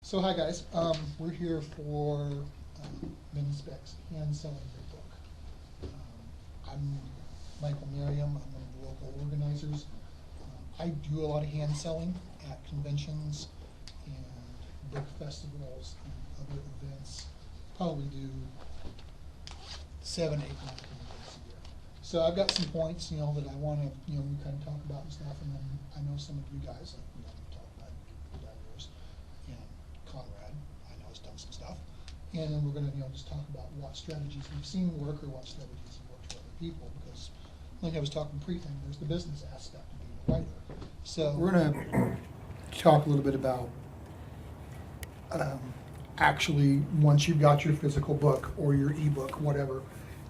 So hi guys, we're here for Spec's hand selling your book. I'm Michael Merriam, I'm one of the local organizers. I do a lot of hand selling at conventions and book festivals and other events. Probably do 7, 8, 9 events a year. So I've got some points, that I want to, we kind of talk about and stuff, and then I know some of you guys, we talk about yours. And Conrad, I know, has done some stuff. And then we're going to, just talk about what strategies we've seen work or what strategies have worked for other people. Because, like I was talking pre-thing, there's the business aspect of being a writer. So we're going to talk a little bit about actually, once you've got your physical book or your ebook, whatever,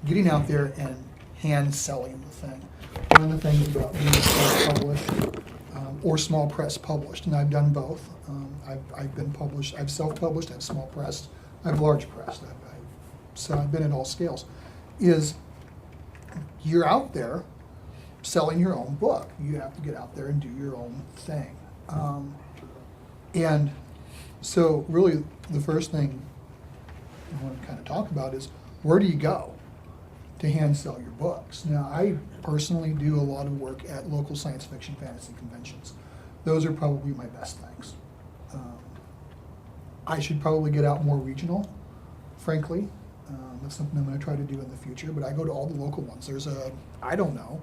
getting out there and hand selling the thing. One of the things about being self-published or small press published, and I've done both. I've been published, I've self-published, I've small pressed, I've large pressed, so I've been at all scales, is you're out there selling your own book. You have to get out there and do your own thing. And so really the first thing I want to kind of talk about is, where do you go to hand sell your books? Now, I personally do a lot of work at local science fiction fantasy conventions. Those are probably my best things. I should probably get out more regional, frankly. That's something I'm going to try to do in the future, but I go to all the local ones. There's I don't know,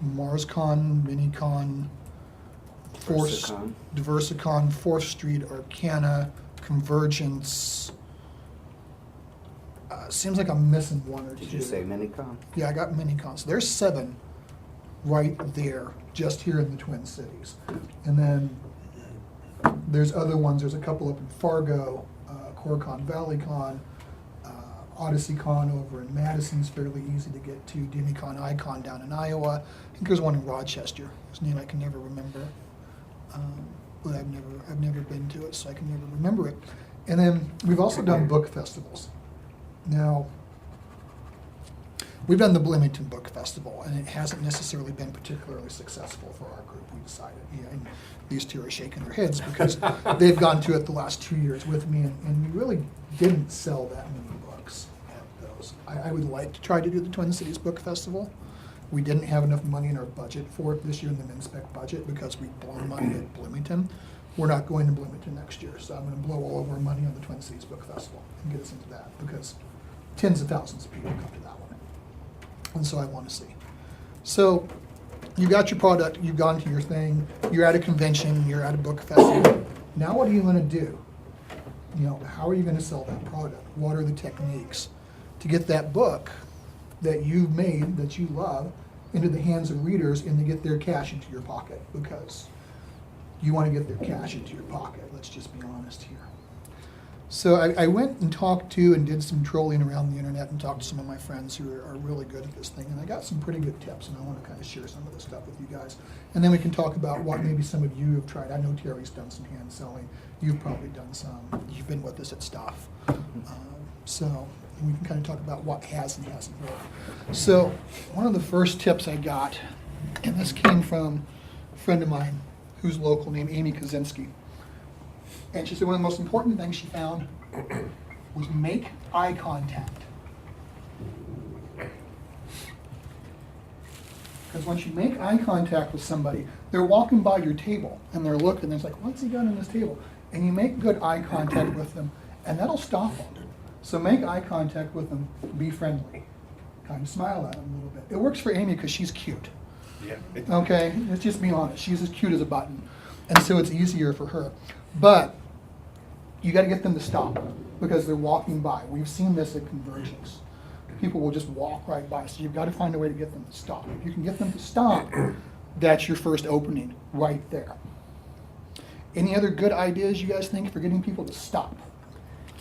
MarsCon, MiniCon, Diversicon, 4th Street, Arcana, Convergence. Seems like I'm missing one or two. Did you say Minicon? Yeah, I got Minicon. So there's 7 right there, just here in the Twin Cities. And then there's other ones. There's a couple up in Fargo, CoreCon, ValleyCon, OdysseyCon over in Madison's fairly easy to get to, DemiCon, Icon down in Iowa. I think there's one in Rochester, whose name I can never remember. But I've never been to it, so I can never remember it. And then we've also done book festivals. Now, we've done the Bloomington Book Festival, and it hasn't necessarily been particularly successful for our group, we decided. Yeah, and these two are shaking their heads because they've gone to it the last 2 years with me, and we really didn't sell that many books at those. I would like to try to do the Twin Cities Book Festival. We didn't have enough money in our budget for it this year in the MinSpec budget because we'd blown money at Bloomington. We're not going to Bloomington next year, so I'm going to blow all of our money on the Twin Cities Book Festival and get us into that because tens of thousands of people come to that one. And so I want to see. So you got your product, you've gone to your thing, you're at a convention, you're at a book festival. Now what are you going to do? How are you going to sell that product? What are the techniques to get that book that you've made, that you love, into the hands of readers and to get their cash into your pocket? Because you want to get their cash into your pocket, let's just be honest here. So I went and talked to and did some trolling around the internet and talked to some of my friends who are really good at this thing, and I got some pretty good tips, and I want to kind of share some of this stuff with you guys. And then we can talk about what maybe some of you have tried. I know Terry's done some hand selling. You've probably done some. You've been with us at stuff. So we can kind of talk about what has and hasn't worked. So one of the first tips I got, and this came from a friend of mine who's local named Amy Kaczynski. And she said one of the most important things she found was make eye contact. Because once you make eye contact with somebody, they're walking by your table and they're looking, and it's like, what's he got on this table? And you make good eye contact with them, and that'll stop them. So make eye contact with them, be friendly, kind of smile at them a little bit. It works for Amy because she's cute. Yeah. Okay, let's just be honest. She's as cute as a button, and so it's easier for her. But you got to get them to stop because they're walking by. We've seen this at conversions. People will just walk right by, so you've got to find a way to get them to stop. If you can get them to stop, that's your first opening right there. Any other good ideas you guys think for getting people to stop?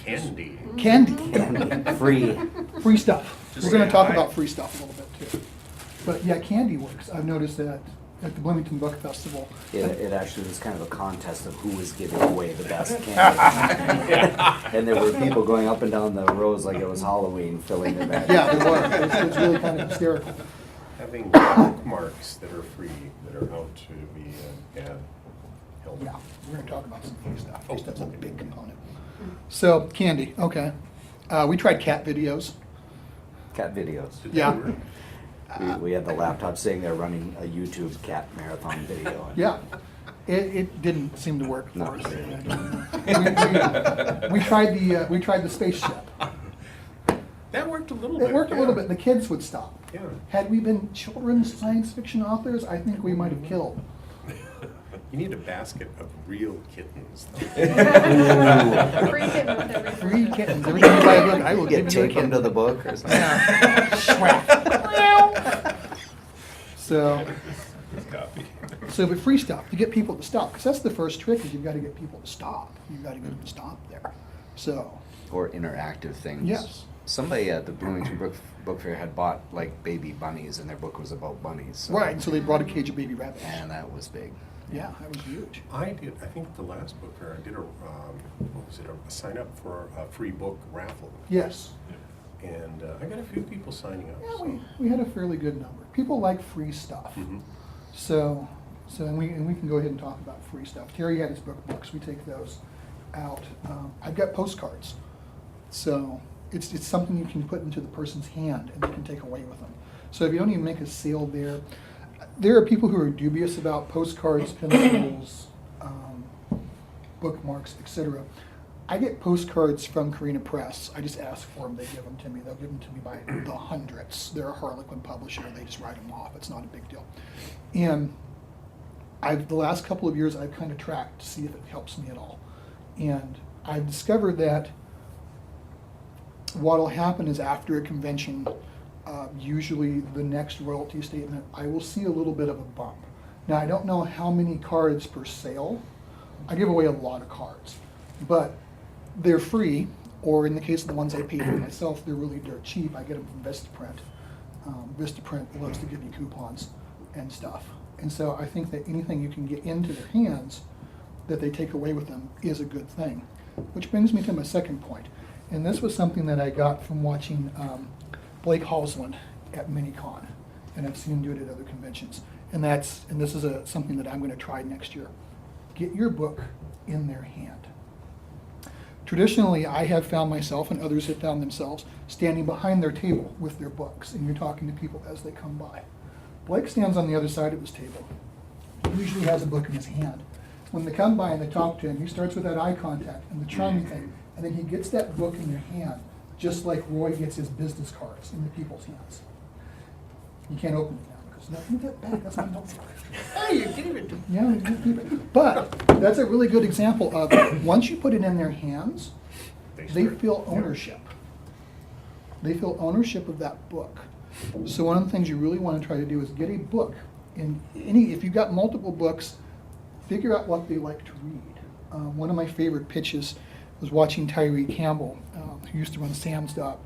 Candy. Candy. Free stuff. Just We're going to say talk hi. about free stuff a little bit too. But yeah, candy works. I've noticed that at the Bloomington Book Festival. It actually was kind of a contest of who was giving away the best candy. And there were people going up and down the rows like it was Halloween, filling their bags. Yeah, there was. It's really kind of hysterical. Having bookmarks that are free, that that are out to be held. Yeah, we're gonna talk about some free stuff. Oh, Free stuff's a okay. big component. So, candy, okay. We tried cat videos. Cat videos. Did Yeah. that work? We had the laptop sitting there running a YouTube cat marathon video. Yeah, it didn't seem to work for Not us. really. We tried the spaceship. That worked a little bit. It worked a little bit. The kids would stop. Yeah. Had we been children's science fiction authors, I think we might have killed. You need a basket of real kittens. Free kitten with every Free purchase. kittens. Every time you buy a book, I will Get give you a taken to kitten. the book or something. Yeah. Schwack. So, Copy. but free stuff to get people to stop, because that's the first trick is you've got to get people to stop. You've got to get them to stop there. So, Or interactive things. Yes. Somebody at the Bloomington Book Fair had bought like baby bunnies, and their book was about bunnies. So. right, so they brought a cage of baby rabbits. And that was big. Yeah, that was huge. I think the last book fair, I did a sign up for a free book raffle. Yes. And I got a few people signing up. Yeah, so. we had a fairly good number. People like free stuff. Mhm. So and we can go ahead and talk about free stuff. Terry had his book books. We take those out. I've got postcards. So it's something you can put into the person's hand and they can take away with them. So if you don't even make a sale there are people who are dubious about postcards, pencils, bookmarks, etc. I get postcards from Carina Press. I just ask for them. They give them to me. They'll give them to me by the hundreds. They're a Harlequin publisher. They just write them off. It's not a big deal. And the last couple of years, I've kind of tracked to see if it helps me at all. And I've discovered that what'll happen is after a convention, usually the next royalty statement, I will see a little bit of a bump. Now, I don't know how many cards per sale. I give away a lot of cards, but they're free, or in the case of the ones I pay for myself, they're really dirt cheap. I get them from Vistaprint. Vistaprint loves to give you coupons and stuff. And so I think that anything you can get into their hands that they take away with them is a good thing. Which brings me to my second point. And this was something that I got from watching Blake Halsland at MiniCon. And I've seen him do it at other conventions. And this is something that I'm going to try next year. Get your book in their hand. Traditionally, I have found myself, and others have found themselves, standing behind their table with their books, and you're talking to people as they come by. Blake stands on the other side of his table. He usually has a book in his hand. When they come by and they talk to him, he starts with that eye contact and the charming thing, and then he gets that book in their hand, just like Roy gets his business cards in the people's hands. You can't open it now because no, you get back. That's my notebook. Hey, you gave it to me. Yeah, you can keep it. But that's a really good example of once you put it in their hands, they feel ownership. They feel ownership of that book. So one of the things you really want to try to do is get a book. If you've got multiple books, figure out what they like to read. One of my favorite pitches was watching Tyree Campbell, who used to run Sam's Dog.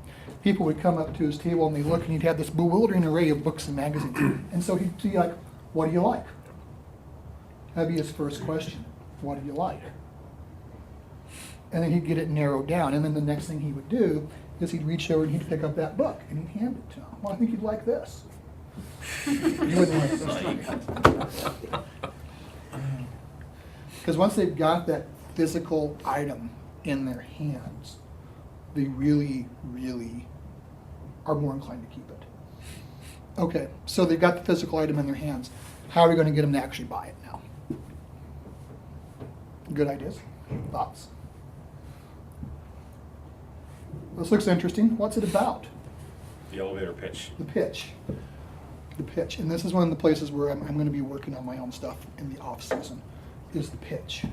People would come up to his table and they'd look and he'd have this bewildering array of books and magazines. And so he'd be like, what do you like? That'd be his first question. What do you like? And then he'd get it narrowed down. And then the next thing he would do is he'd reach over and he'd pick up that book and he'd hand it to him. Well, I think you'd like this. You wouldn't like this. Because once they've got that physical item in their hands, they really, really are more inclined to keep it. Okay, so they've got the physical item in their hands. How are we going to get them to actually buy it now? Good ideas? Thoughts? This looks interesting. What's it about? The elevator pitch. The pitch. The pitch. And this is one of the places where I'm going to be working on my own stuff in the off season, is the pitch.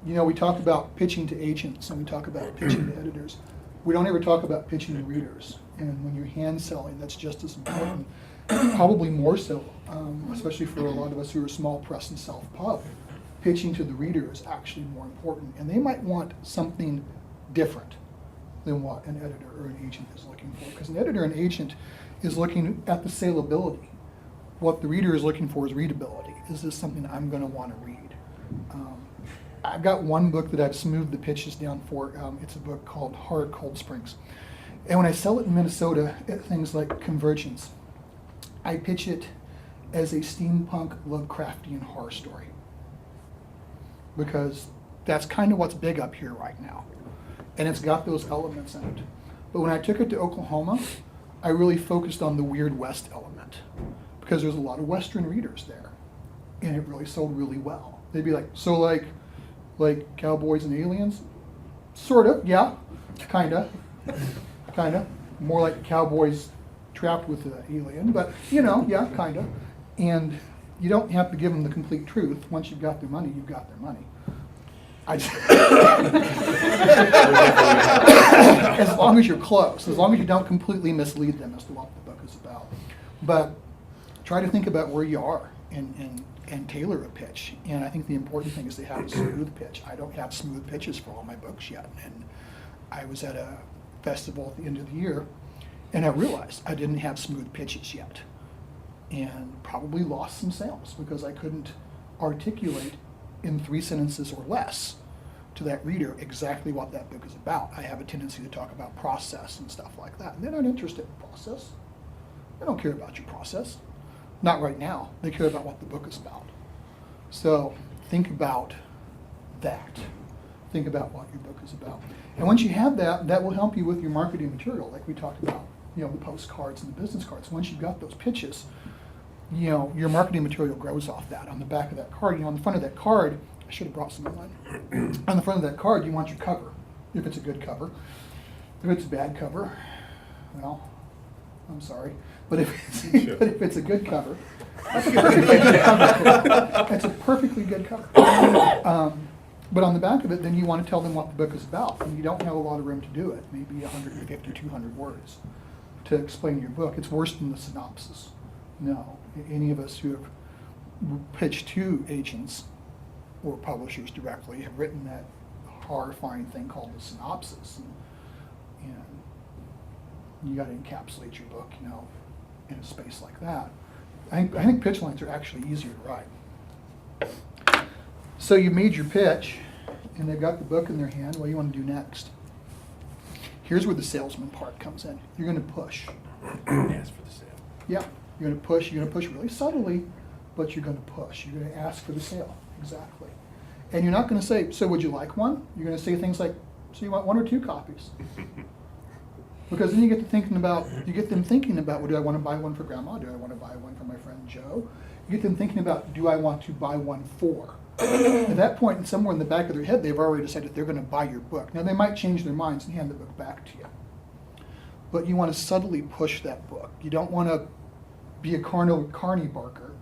We talk about pitching to agents and we talk about pitching to editors. We don't ever talk about pitching to readers. And when you're hand selling, that's just as important, probably more so, especially for a lot of us who are small press and self-pub. Pitching to the reader is actually more important. And they might want something different than what an editor or an agent is looking for. Because an editor and agent is looking at the saleability. What the reader is looking for is readability. Is this something I'm going to want to read? I've got one book that I've smoothed the pitches down for. It's a book called Hard Cold Springs. And when I sell it in Minnesota at things like Convergence, I pitch it as a steampunk Lovecraftian horror story. Because that's kind of what's big up here right now. And it's got those elements in it. But when I took it to Oklahoma, I really focused on the Weird West element. Because there's a lot of Western readers there. And it really sold really well. They'd be like, so like cowboys and aliens? Sort of, yeah. Kinda. More like cowboys trapped with an alien, but yeah, kinda. And you don't have to give them the complete truth. Once you've got their money, you've got their money. As long as you're close, as long as you don't completely mislead them as to what the book is about. But try to think about where you are and tailor a pitch. And I think the important thing is to have a smooth pitch. I don't have smooth pitches for all my books yet. And I was at a festival at the end of the year, and I realized I didn't have smooth pitches yet. And probably lost some sales because I couldn't articulate in 3 sentences or less to that reader exactly what that book is about. I have a tendency to talk about process and stuff like that. And they're not interested in process. They don't care about your process. Not right now. They care about what the book is about. So think about that. Think about what your book is about. And once you have that, that will help you with your marketing material, like we talked about, the postcards and the business cards. Once you've got those pitches, your marketing material grows off that. On the back of that card, on the front of that card, I should have brought some of mine. On the front of that card, you want your cover, if it's a good cover. If it's a bad cover, well, I'm sorry. But if it's a good cover, that's a perfectly good cover. That's a perfectly good cover. But on the back of it, then you want to tell them what the book is about. And you don't have a lot of room to do it, maybe 150, 200 words to explain your book. It's worse than the synopsis. No, any of us who have pitched to agents or publishers directly have written that horrifying thing called the synopsis. And you got to encapsulate your book, in a space like that. I think pitch lines are actually easier to write. So you made your pitch, and they've got the book in their hand. What do you want to do next? Here's where the salesman part comes in. You're going to push. Ask for the sale. Yeah, you're going to push. You're going to push really subtly, but you're going to push. You're going to ask for the sale. Exactly. And you're not going to say, so would you like one? You're going to say things like, so you want 1 or 2 copies? Because then you get them thinking about, well, do I want to buy one for Grandma? Do I want to buy one for my friend Joe? You get them thinking about, do I want to buy one for? At that point, somewhere in the back of their head, they've already decided they're going to buy your book. Now, they might change their minds and hand the book back to you. But you want to subtly push that book. You don't want to be a carny barker,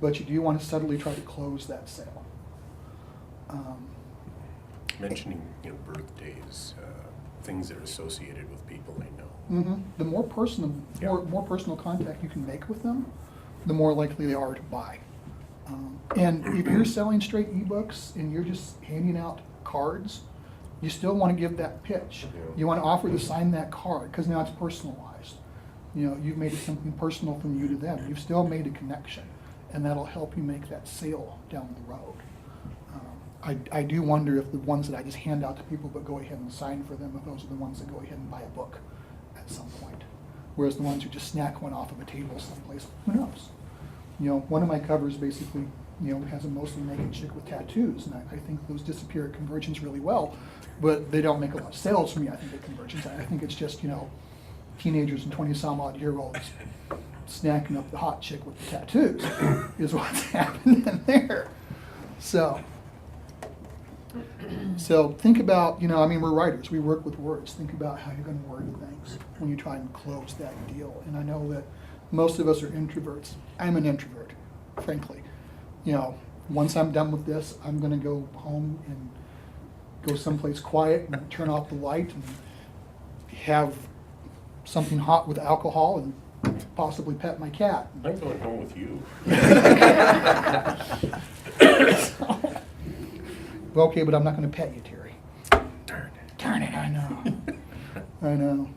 but you do want to subtly try to close that sale. Mentioning, birthdays, things that are associated with people they know. Mm-hmm. The more personal, more personal contact you can make with them, the more likely they are to buy. And if you're selling straight ebooks and you're just handing out cards, you still want to give that pitch. You want to offer to sign that card because now it's personalized. You've made it something personal from you to them. You've still made a connection, and that'll help you make that sale down the road. I do wonder if the ones that I just hand out to people but go ahead and sign for them, if those are the ones that go ahead and buy a book at some point. Whereas the ones who just snack one off of a table someplace, who knows? One of my covers basically, has a mostly naked chick with tattoos, and I think those disappear at convergence really well, but they don't make a lot of sales for me, I think, at convergence. I think it's just, teenagers and 20-some-odd-year-olds snacking up the hot chick with the tattoos is what's happening there. So think about, we're writers. We work with words. Think about how you're going to word things when you try and close that deal. And I know that most of us are introverts. I'm an introvert, frankly. Once I'm done with this, I'm going to go home and go someplace quiet and turn off the light and have something hot with alcohol and possibly pet my cat. I'm going home with you. Well, okay, but I'm not going to pet you, Terry. Darn it, I know.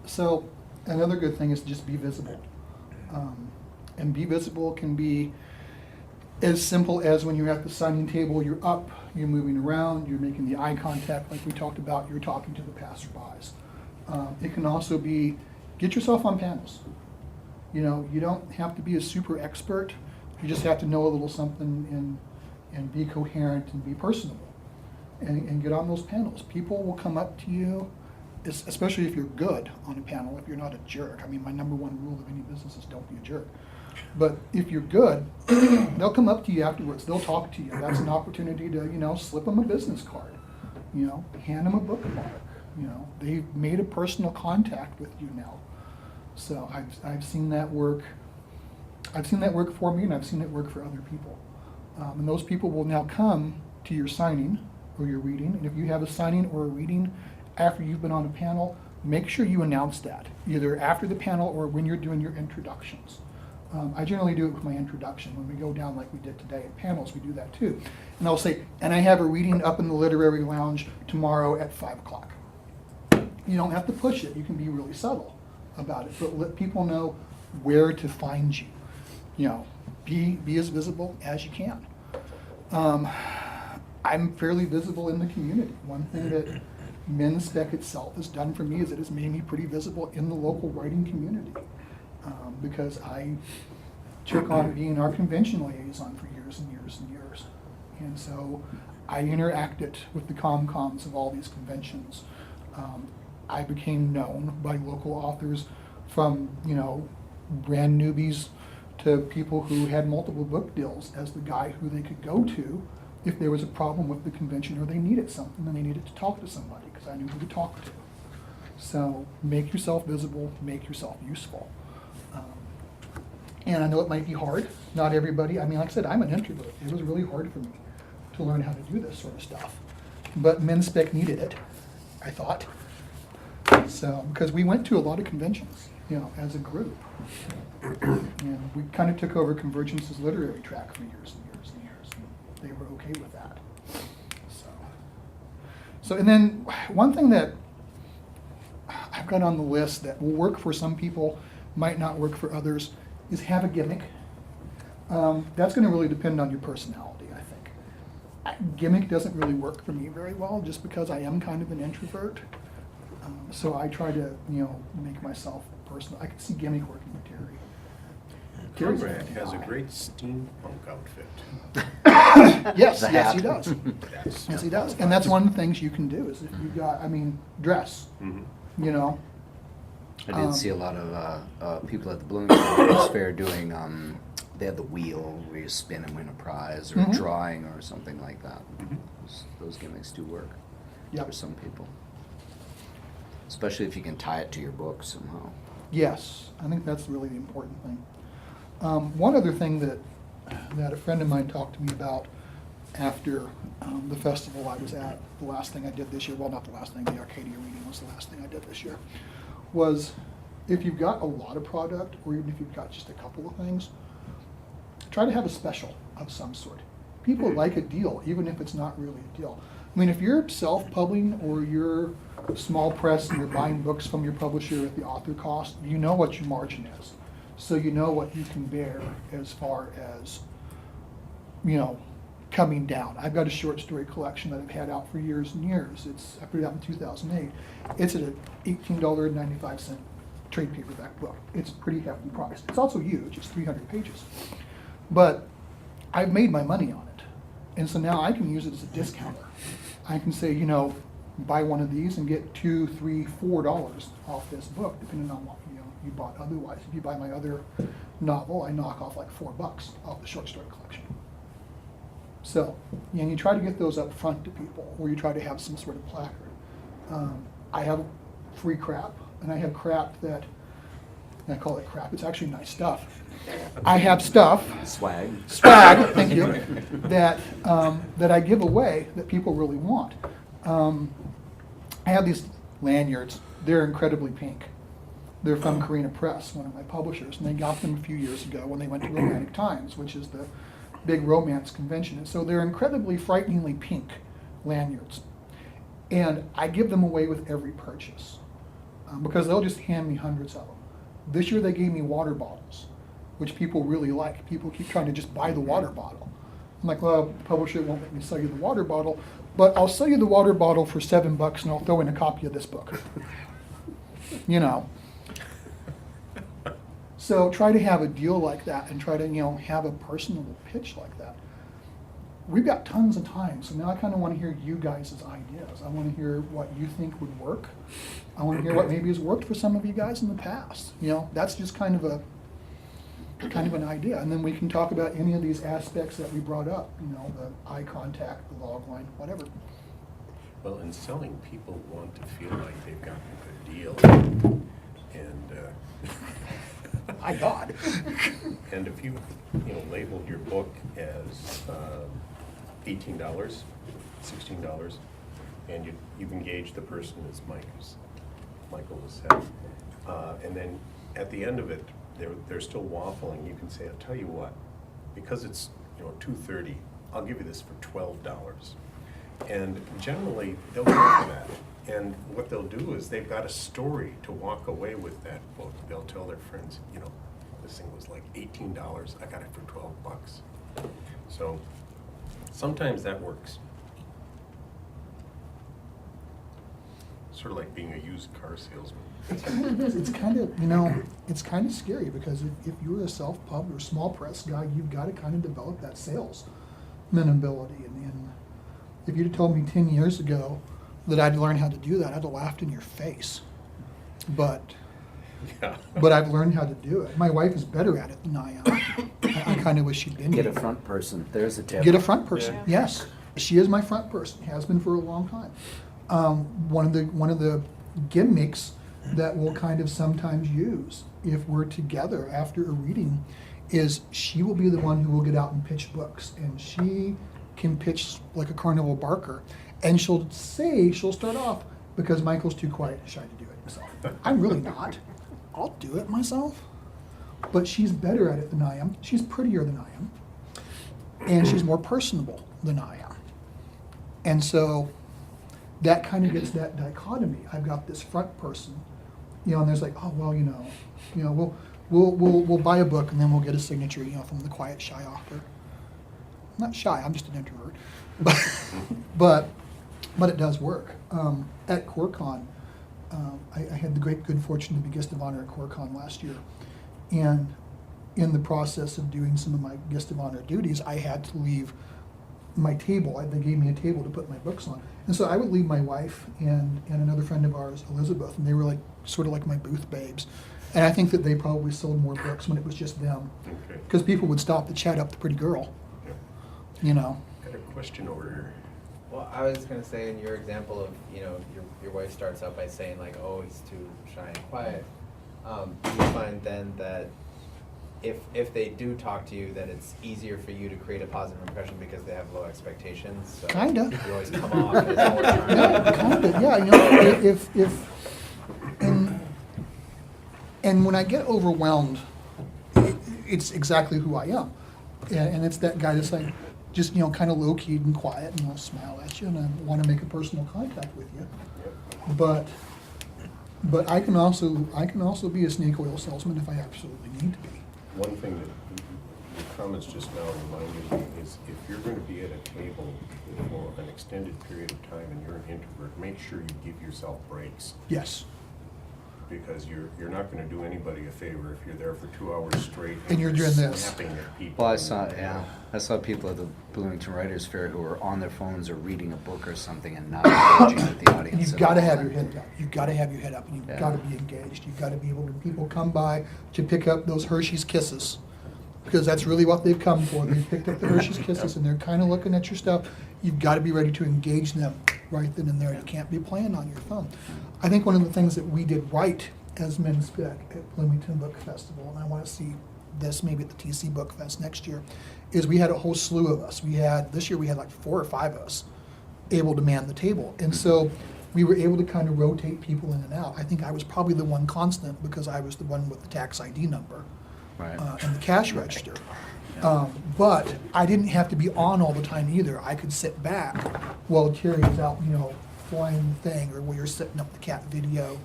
So another good thing is just be visible. And be visible can be as simple as when you're at the signing table, you're up, you're moving around, you're making the eye contact like we talked about, you're talking to the passerbys. It can also be, get yourself on panels. You know, you don't have to be a super expert. You just have to know a little something and be coherent and be personable and get on those panels. People will come up to you, especially if you're good on a panel, if you're not a jerk. I mean, my number one rule of any business is don't be a jerk. But if you're good, they'll come up to you afterwards. They'll talk to you. That's an opportunity to, you know, slip them a business card, you know, hand them a bookmark. You know, they've made a personal contact with you now. So I've seen that work. I've seen that work for me, and I've seen it work for other people. And those people will now come to your signing or your reading. And if you have a signing or a reading after you've been on a panel, make sure you announce that, either after the panel or when you're doing your introductions. I generally do it with my introduction. When we go down like we did today at panels, we do that too. And I'll say, and I have a reading up in the literary lounge tomorrow at 5 o'clock. You don't have to push it. You can be really subtle about it, but let people know where to find you. You know, be as visible as you can. I'm fairly visible in the community. One thing that Men's Spec itself has done for me is it has made me pretty visible in the local writing community, because I took on being our convention liaison for years and years and years. And so I interacted with the com-coms of all these conventions. I became known by local authors, from, you know, brand newbies to people who had multiple book deals, as the guy who they could go to if there was a problem with the convention or they needed something and they needed to talk to somebody, because I knew who to talk to. So make yourself visible, make yourself useful. And I know it might be hard. Not everybody, I mean, like I said, I'm an introvert. It was really hard for me to learn how to do this sort of stuff. But Men's Spec needed it, I thought. So, because we went to a lot of conventions, you know, as a group. And we kind of took over Convergence's literary track for years and years and years. And they were okay with that. So, and then one thing that I've got on the list that will work for some people, might not work for others, is have a gimmick. That's going to really depend on your personality, I think. Gimmick doesn't really work for me very well, just because I am kind of an introvert. So I try to, you know, make myself personal. I can see gimmick working with Terry. Conrad has a great steampunk outfit. Yes, The yes, hat. he does. That's- Yes, he does. And that's one of the things you can do, is if you got, I mean, dress, Mhm. you know. I did see a lot of people at the Bloomington Fair doing, they had the wheel where you spin and win a prize, or Mhm. drawing or something like that. Mhm. Those gimmicks do work Yep. for some people. Especially if you can tie it to your book somehow. Yes, I think that's really the important thing. One other thing that a friend of mine talked to me about after the festival I was at, the last thing I did this year, well, not the last thing, the Arcadia reading was the last thing I did this year, was if you've got a lot of product, or even if you've got just a couple of things, try to have a special of some sort. People like a deal, even if it's not really a deal. I mean, if you're self-publishing or you're small press and you're buying books from your publisher at the author cost, you know what your margin is. So you know what you can bear as far as, you know, coming down. I've got a short story collection that I've had out for years and years. I put it out in 2008. It's at an $18.95 trade paperback book. It's a pretty hefty price. It's also huge. It's 300 pages. But I've made my money on it. And so now I can use it as a discounter. I can say, you know, buy one of these and get $2, $3, $4 off this book, depending on what you bought otherwise. If you buy my other novel, I knock off like $4 off the short story collection. So, and you try to get those up front to people, or you try to have some sort of placard. I have free crap, and I have crap that, and I call it crap, it's actually nice stuff. I have stuff, Swag. swag, thank you, that I give away that people really want. I have these lanyards. They're incredibly pink. They're from Carina Press, one of my publishers, and they got them a few years ago when they went to Romantic Times, which is the big romance convention. And so they're incredibly, frighteningly pink lanyards. And I give them away with every purchase, because they'll just hand me hundreds of them. This year they gave me water bottles, which people really like. People keep trying to just buy the water bottle. I'm like, well, the publisher won't let me sell you the water bottle, but I'll sell you the water bottle for $7 and I'll throw in a copy of this book. You know. So try to have a deal like that and try to, have a personable pitch like that. We've got tons of time, so now I kind of want to hear you guys' ideas. I want to hear what you think would work. I want to hear what maybe has worked for some of you guys in the past. That's just kind of an idea. And then we can talk about any of these aspects that we brought up, the eye contact, the log line, whatever. Well, in selling, people want to feel like they've gotten a good deal. And, My God. and if you, labeled your book as $18, $16, and you've engaged the person as Michael has said, and then at the end of it, they're still waffling, you can say, I'll tell you what, because it's, $2.30, I'll give you this for $12. And generally, they'll go for that. And what they'll do is they've got a story to walk away with that book. They'll tell their friends, this thing was like $18, I got it for $12. So sometimes that works. Sort of like being a used car salesman. It's kind of scary because if you're a self-pub or small press guy, you've got to kind of develop that salesman ability. And if you'd have told me 10 years ago that I'd learn how to do that, I'd have laughed in your face. But I've learned how to do it. My wife is better at it than I am. I kind of wish she'd been Get here. a front person, there's a tip. Get a front person, yes. She is my front person, has been for a long time. One of the gimmicks that we'll kind of sometimes use if we're together after a reading is she will be the one who will get out and pitch books, and she can pitch like a carnival barker, and she'll start off because Michael's too quiet and shy to do it himself. I'm really not. I'll do it myself, but she's better at it than I am. She's prettier than I am, and she's more personable than I am, and so that kind of gets that dichotomy. I've got this front person, and there's like, oh well, we'll buy a book and then we'll get a signature, from the quiet, shy author. I'm not shy. I'm just an introvert, but it does work. At CoreCon, I had the great good fortune to be guest of honor at CoreCon last year, and in the process of doing some of my guest of honor duties, I had to leave my table. They gave me a table to put my books on. And so I would leave my wife and another friend of ours, Elizabeth, and they were sort of like my booth babes. And I think that they probably sold more books when it was just them. Okay. Because people would stop to chat up the pretty girl, Got a question over here. Well, I was going to say in your example of, your wife starts out by saying like, oh, he's too shy and quiet. Do you find then that if they do talk to you, that it's easier for you to create a positive impression because they have low expectations? So Kinda. You always come off as more charming. Yeah, kind of. Yeah, and when I get overwhelmed, it's exactly who I am, and it's that guy that's like, just kind of low keyed and quiet, and I'll smile at you, and I want to make a personal contact with you, but I can also be a snake oil salesman if I absolutely need to be. One thing that your comments just now reminded me is if you're going to be at a table for an extended period of time and you're an introvert, make sure you give yourself breaks. Yes. Because you're not going to do anybody a favor if you're there for 2 hours straight And you're doing this. snapping at people. Well, I saw people at the Bloomington Writers Fair who were on their phones or reading a book or something and not engaging with the audience. And you've at got to all. have your head up. You've got to have your head up, and you've Yeah. got to be engaged. You've got to be able to, people come by to pick up those Hershey's Kisses, because that's really what they've come for. They've picked up the Hershey's Kisses, and they're kind of looking at your stuff. You've got to be ready to engage them right then and there. You can't be playing on your phone. I think one of the things that we did right as Men's Spec at Bloomington Book Festival, and I want to see this maybe at the TC Book Fest next year, is we had a whole slew of us. This year we had like 4 or 5 of us able to man the table. And so we were able to kind of rotate people in and out. I think I was probably the one constant because I was the one with the tax ID number Right. and the cash register. But I didn't have to be on all the time either. I could sit back while Terry was out, flying the thing, or while you're setting up the cat video,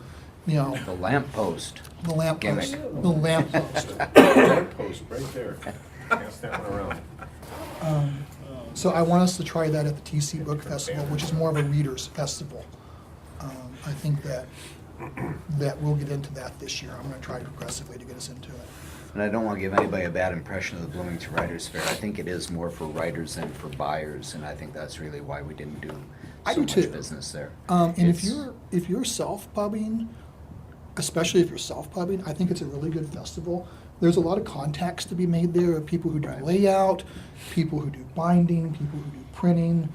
The lamppost. the lamp post. Gimmick. The lamp post. Post right there. Pass that one around. So I want us to try that at the TC Book Festival, which is more of a readers festival. I think that that we'll get into that this year. I'm gonna try progressively to get us into it. And I don't want to give anybody a bad impression of the Bloomington Writers Fair. I think it is more for writers than for buyers, and I think that's really why we didn't do I so do much too. business there. And if It's- you're self-pubbing, especially if you're self-pubbing, I think it's a really good festival. There's a lot of contacts to be made there, of people who do Right. layout, people who do binding, people who do printing.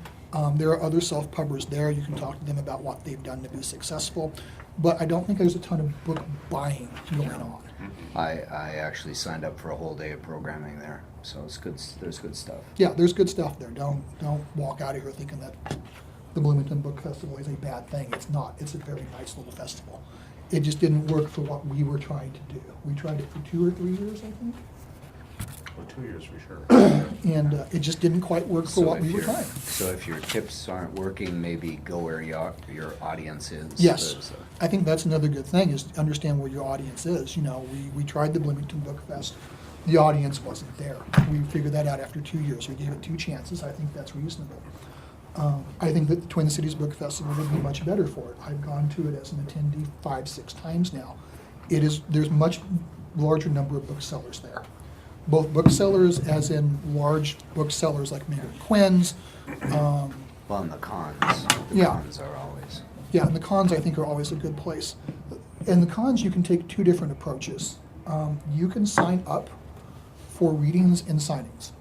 There are other self-pubbers there. You can talk to them about what they've done to be successful. But I don't think there's a ton of book buying going on. I actually signed up for a whole day of programming there, so it's good. There's good stuff. Yeah, there's good stuff there. Don't walk out of here thinking that the Bloomington Book Festival is a bad thing. It's not. It's a very nice little festival. It just didn't work for what we were trying to do. We tried it for 2 or 3 years, I think, Well, 2 years for sure. and it just didn't quite work for what if we were your- trying. So if your tips aren't working, maybe go where your audience is. Yes, There's I think that's another good thing, is to understand where your audience is. You know, we tried the Bloomington Book Fest. The audience wasn't there. We figured that out after 2 years. We gave it 2 chances. I think that's reasonable. I think that the Twin Cities Book Festival would be much better for it. I've gone to it as an attendee 5, 6 times now. There's much larger number of booksellers there. Both booksellers, as in large booksellers like Merriam Quinn's. well, and the cons. The Yeah. cons are always. Yeah, and the cons, I think, are always a good place. In the cons, you can take 2 different approaches. You can sign up for readings and signings.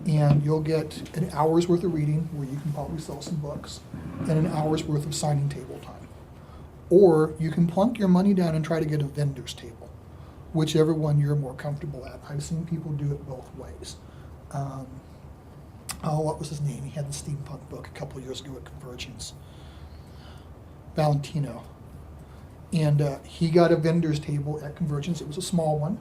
And you'll get an hour's worth of reading, where you can probably sell some books, and an hour's worth of signing table time. Or you can plunk your money down and try to get a vendor's table, whichever one you're more comfortable at. I've seen people do it both ways. What was his name? He had the steampunk book a couple of years ago at Convergence. Valentino. And he got a vendor's table at Convergence. It was a small one.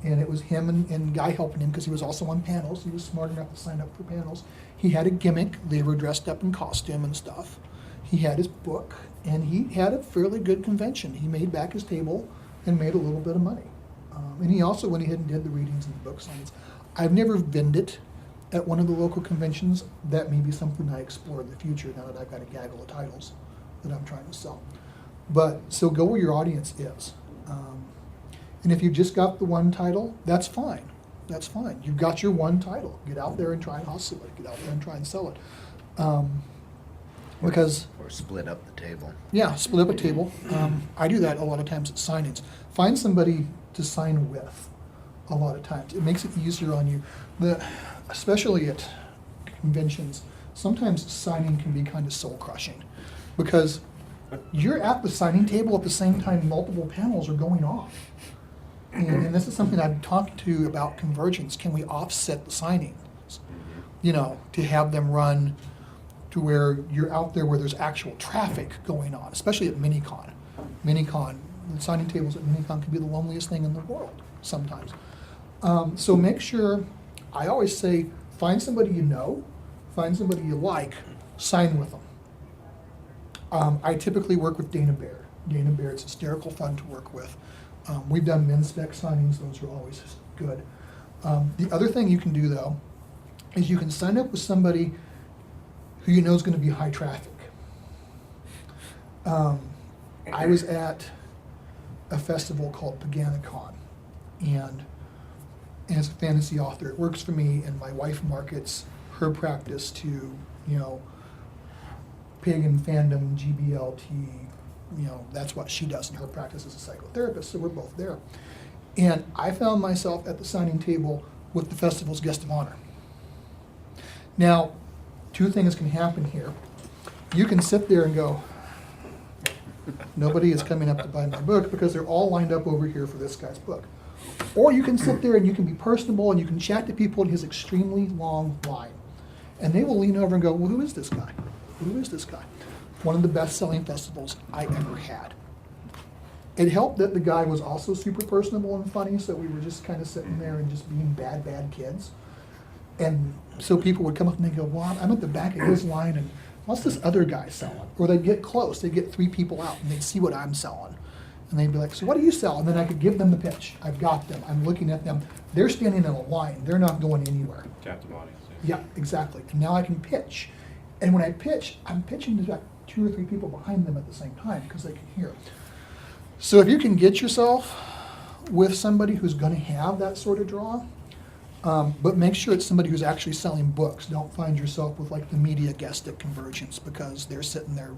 And it was him and Guy helping him, because he was also on panels. He was smart enough to sign up for panels. He had a gimmick. They were dressed up in costume and stuff. He had his book, and he had a fairly good convention. He made back his table and made a little bit of money. And he also went ahead and did the readings and the book signings. I've never vended at one of the local conventions. That may be something I explore in the future, now that I've got a gaggle of titles that I'm trying to sell. But, so go where your audience is. And if you've just got the one title, that's fine. That's fine. You've got your one title. Get out there and try and hustle it. Get out there and try and sell it. Because, Or split up the table. yeah, split up a table. I do that a lot of times at signings. Find somebody to sign with a lot of times. It makes it easier on you. Especially at conventions, sometimes signing can be kind of soul crushing, because you're at the signing table at the same time multiple panels are going off. And this is something I've talked to about Convergence. Can we offset the signings? You know, to have them run to where you're out there where there's actual traffic going on, especially at Minicon. Minicon, the signing tables at Minicon can be the loneliest thing in the world sometimes. So make sure, I always say, find somebody you know, find somebody you like, sign with them. I typically work with Dana Baird. Dana Baird's hysterical fun to work with. We've done men's spec signings, those are always good. The other thing you can do, though, is you can sign up with somebody who you know is going to be high traffic. I was at a festival called Paganicon, and as a fantasy author, it works for me, and my wife markets her practice to, you know, pagan fandom, GBLT, you know, that's what she does in her practice as a psychotherapist, so we're both there. And I found myself at the signing table with the festival's guest of honor. Now, 2 things can happen here. You can sit there and go, nobody is coming up to buy my book, because they're all lined up over here for this guy's book. Or you can sit there and you can be personable and you can chat to people in his extremely long line. And they will lean over and go, well, who is this guy? Who is this guy? One of the best-selling festivals I ever had. It helped that the guy was also super personable and funny, so we were just kind of sitting there and just being bad kids. And so people would come up and they go, well, I'm at the back of his line, and what's this other guy selling? Or they'd get close, they'd get 3 people out, and they'd see what I'm selling. And they'd be like, so what do you sell? And then I could give them the pitch. I've got them. I'm looking at them. They're standing in a line. They're not going anywhere. Captive audience. Yeah, exactly. And now I can pitch. And when I pitch, I'm pitching to 2 or 3 people behind them at the same time because they can hear. So if you can get yourself with somebody who's going to have that sort of draw, but make sure it's somebody who's actually selling books. Don't find yourself with like the media guest at Convergence because they're sitting there,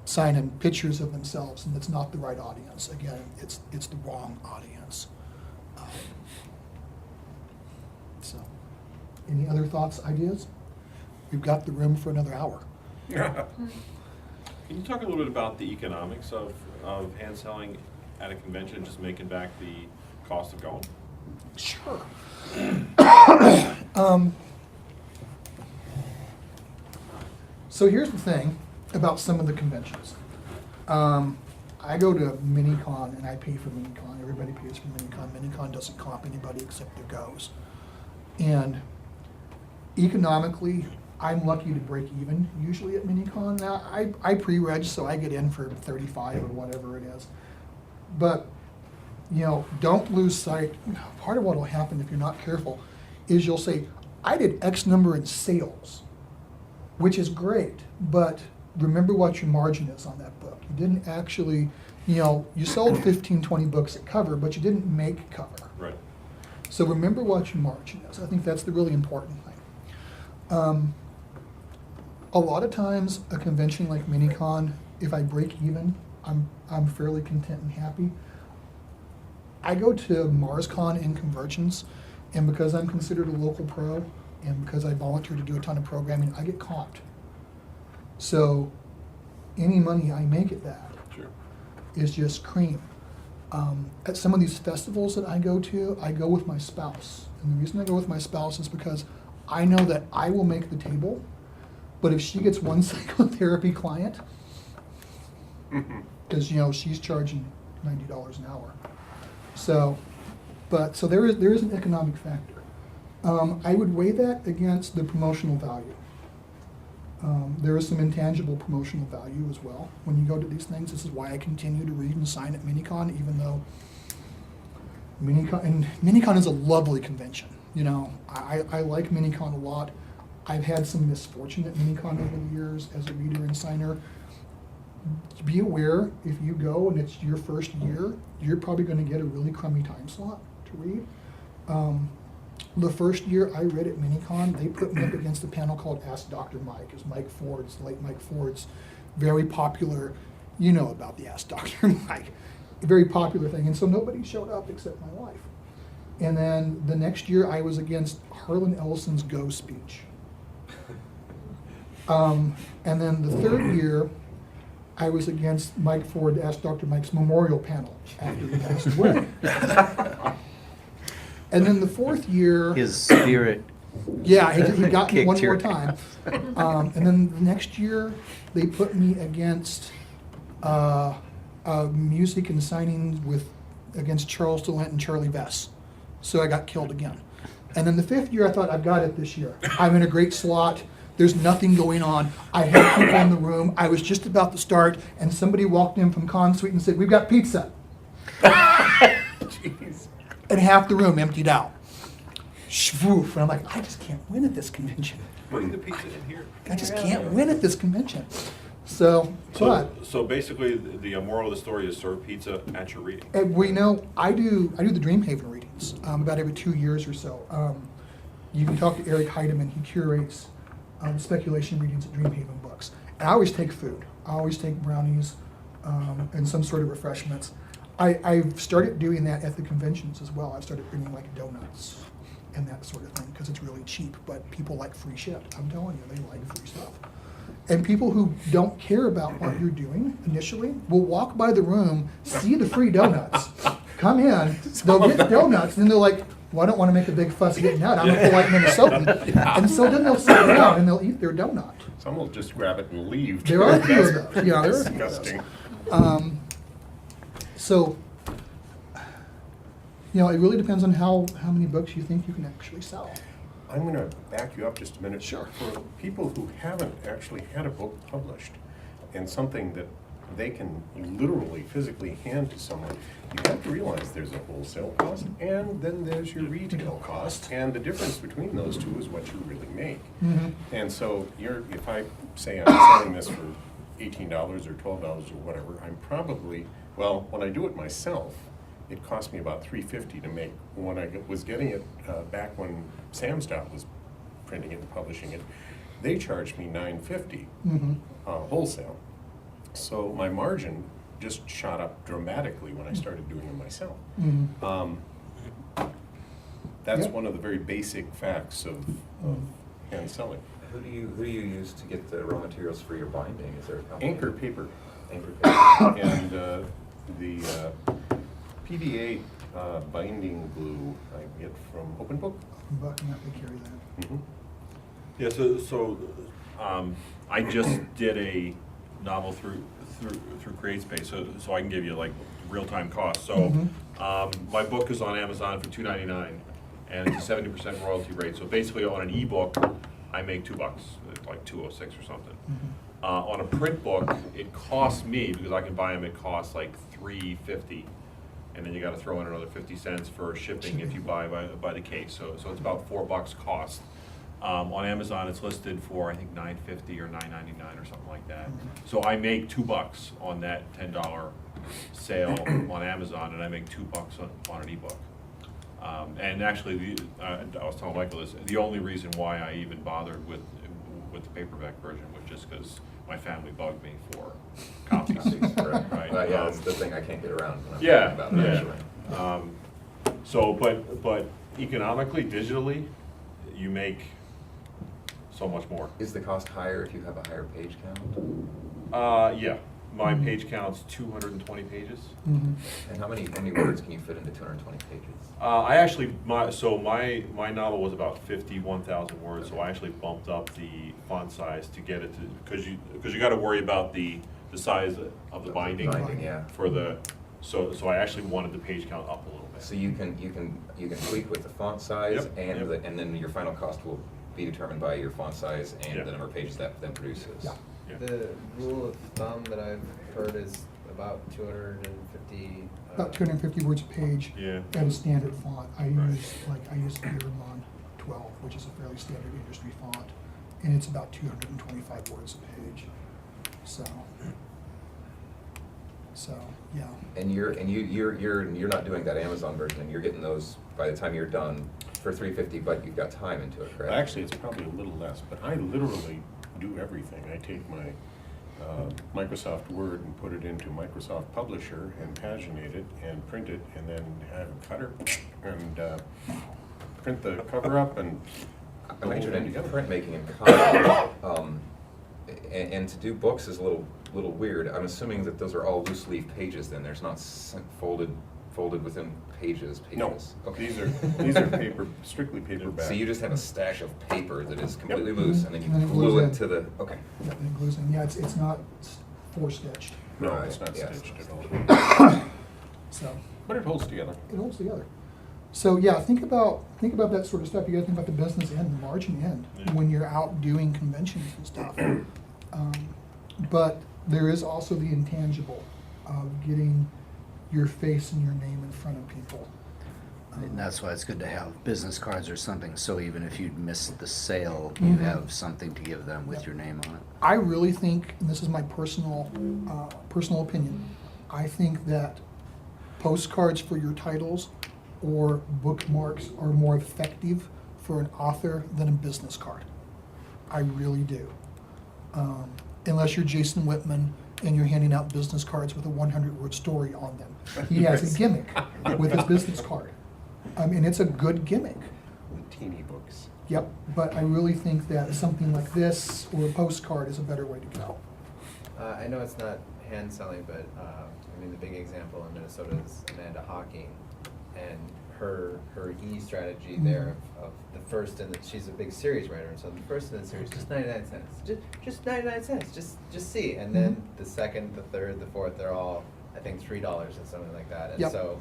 signing pictures of themselves, and it's not the right audience. Again, it's the wrong audience. So, any other thoughts, ideas? We've got the room for another hour. Can you talk a little bit about the economics of hand selling at a convention, just making back the cost of going? Sure. So here's the thing about some of the conventions. I go to MiniCon and I pay for MiniCon. Everybody pays for MiniCon. MiniCon doesn't comp anybody except their goes. And economically, I'm lucky to break even usually at MiniCon. Now, I pre-reg, so I get in for 35 or whatever it is. But, don't lose sight. Part of what will happen if you're not careful is you'll say, I did X number in sales, which is great, but remember what your margin is on that book. You didn't actually, you sold 15, 20 books at cover, but you didn't make cover. Right. So remember what your margin is. I think that's the really important thing. A lot of times, a convention like MiniCon, if I break even, I'm fairly content and happy. I go to MarsCon and Convergence, and because I'm considered a local pro, and because I volunteer to do a ton of programming, I get comped. So any money I make at that Sure. is just cream. At some of these festivals that I go with my spouse. And the reason I go with my spouse is because I know that I will make the table, but if she gets one psychotherapy client, because she's charging $90 an hour. So there is an economic factor. I would weigh that against the promotional value. There is some intangible promotional value as well when you go to these things. This is why I continue to read and sign at MiniCon, even though MiniCon is a lovely convention. I like MiniCon a lot. I've had some misfortune at MiniCon over the years as a reader and signer. Be aware, if you go and it's your first year, you're probably going to get a really crummy time slot to read. The first year I read at MiniCon, they put me up against a panel called Ask Dr. Mike. It was late Mike Ford's very popular, about the Ask Dr. Mike, a very popular thing. And so nobody showed up except my wife. And then the next year I was against Harlan Ellison's Go speech. And then the third year, I was against Mike Ford, Ask Dr. Mike's memorial panel after he passed away. And then the fourth year, His spirit. yeah, he got me one kicked more your time. ass. And then the next year, they put me against music and signing against Charles DeLint and Charlie Vess. So I got killed again. And then the fifth year, I thought, I've got it this year. I'm in a great slot. There's nothing going on. I had people in the room. I was just about to start, and somebody walked in from Con Suite and said, "We've got pizza." Jeez. And half the room emptied out. Shvoof. And I'm like, I just can't win at this convention. Bring the pizza in here. I just can't win at this convention. So, but So basically, the moral of the story is serve pizza at your reading. I do the Dreamhaven readings about every 2 years or so. You can talk to Eric Heidemann. He curates speculation readings at Dreamhaven Books. And I always take food. I always take brownies and some sort of refreshments. I've started doing that at the conventions as well. I've started bringing like donuts and that sort of thing because it's really cheap, but people like free shit. I'm telling you, they like free stuff. And people who don't care about what you're doing initially will walk by the room, see the free donuts, come in, they'll get donuts, and then they're like, well, I don't want to make a big fuss getting out. I'm a polite Minnesotan. And so then they'll sit down and they'll eat their donut. Some will just grab it and leave. There are a few of those. Yeah, there are a few of those. Disgusting. So, it really depends on how many books you think you can actually sell. I'm going to back you up just a minute. Sure. For people who haven't actually had a book published and something that they can literally, physically hand to someone, you have to realize there's a wholesale cost, and then there's your retail cost, and the difference between those two is what you really make. And so if I say I'm selling this for $18 or $12 or whatever, I'm probably, well, when I do it myself, it cost me about $3.50 to make. When I was getting it back when Sam Stout was printing it and publishing it, they charged me $9.50 wholesale. So my margin just shot up dramatically when I started doing it myself. That's Yeah. one of the very basic facts of hand selling. Who do you use to get the raw materials for your binding? Is there a company? Anchor paper. Anchor paper. And the PVA binding glue I get from Open Book. But yeah, they carry that. Yeah, so I just did a novel through CreateSpace, so I can give you like real-time costs. So my book is on Amazon for $2.99, and it's a 70% royalty rate. So basically, on an ebook, I make $2, it's like $2.06 or something. On a print book, it costs me, because I can buy them, it costs like $3.50, and then you got to throw in another 50 cents for shipping if you buy by the case. So it's about $4 cost. On Amazon, it's listed for I think $9.50 or $9.99 or something like that. So I make $2 on that $10 sale on Amazon, and I make $2 on an ebook. And actually, I was telling Michael this. The only reason why I even bothered with the paperback version was just because my family bugged me for copies. Right? Yeah, that's the thing I can't get around when I'm Yeah, talking about it, yeah. actually. So, but economically, digitally, you make so much more. Is the cost higher if you have a higher page count? Yeah, my page count's 220 pages. And how many words can you fit into 220 pages? I actually, my novel was about 51,000 words, so I actually bumped up the font size to get it to, because you got to worry about the size of the binding. Yeah. For the, so I actually wanted the page count up a little bit. So you can tweak with the font size, Yep, and yep. and then your final cost will be determined by your font size and Yeah. the number of pages that then produces. Yeah. Yeah. The rule of thumb that I've heard is about 250. About 250 words a page Yeah. at a standard font. I Right. use Merriam 12, which is a fairly standard industry font, and it's about 225 words a page. So yeah. And you're not doing that Amazon version. You're getting those by the time you're done for $3.50, but you've got time into it, correct? Actually, it's probably a little less, but I literally do everything. I take my Microsoft Word and put it into Microsoft Publisher and paginate it and print it, and then have a cutter and print the cover up and I'm the whole interested thing in together. printmaking and copy, and to do books is a little weird. I'm assuming that those are all loose leaf pages. Then there's not folded within pages. No, Okay. these are paper, strictly paperback. So you just have a stash of paper that is completely Yep. loose, and then And then you it glue glues it in. to the. Okay. Yeah, and it glues in. Yeah, it's not four-stitched, No, it's not Yes. stitched at all. so But it holds together. it holds together. So yeah, think about that sort of stuff. You got to think about the business end, the margin end, Yeah. when you're out doing conventions and stuff. But there is also the intangible of getting your face and your name in front of people. And that's why it's good to have business cards or something, so even if you miss the sale, you Mhm. have something to give them with your name on it. I really think, and this is my personal opinion, I think that postcards for your titles or bookmarks are more effective for an author than a business card. I really do. Unless you're Jason Whitman and you're handing out business cards with a 100-word story on them. He has a gimmick with his business card. And it's a good gimmick. The teeny books. Yep, but I really think that something like this or a postcard is a better way to go. I know it's not hand selling, but I mean the big example in Minnesota is Amanda Hawking, and her strategy there of the first, and she's a big series writer, and so the first in the series just 99 cents, just 99 cents, just see, and then the second, the third, the fourth, they're all I think $3 or something like that, and Yep. so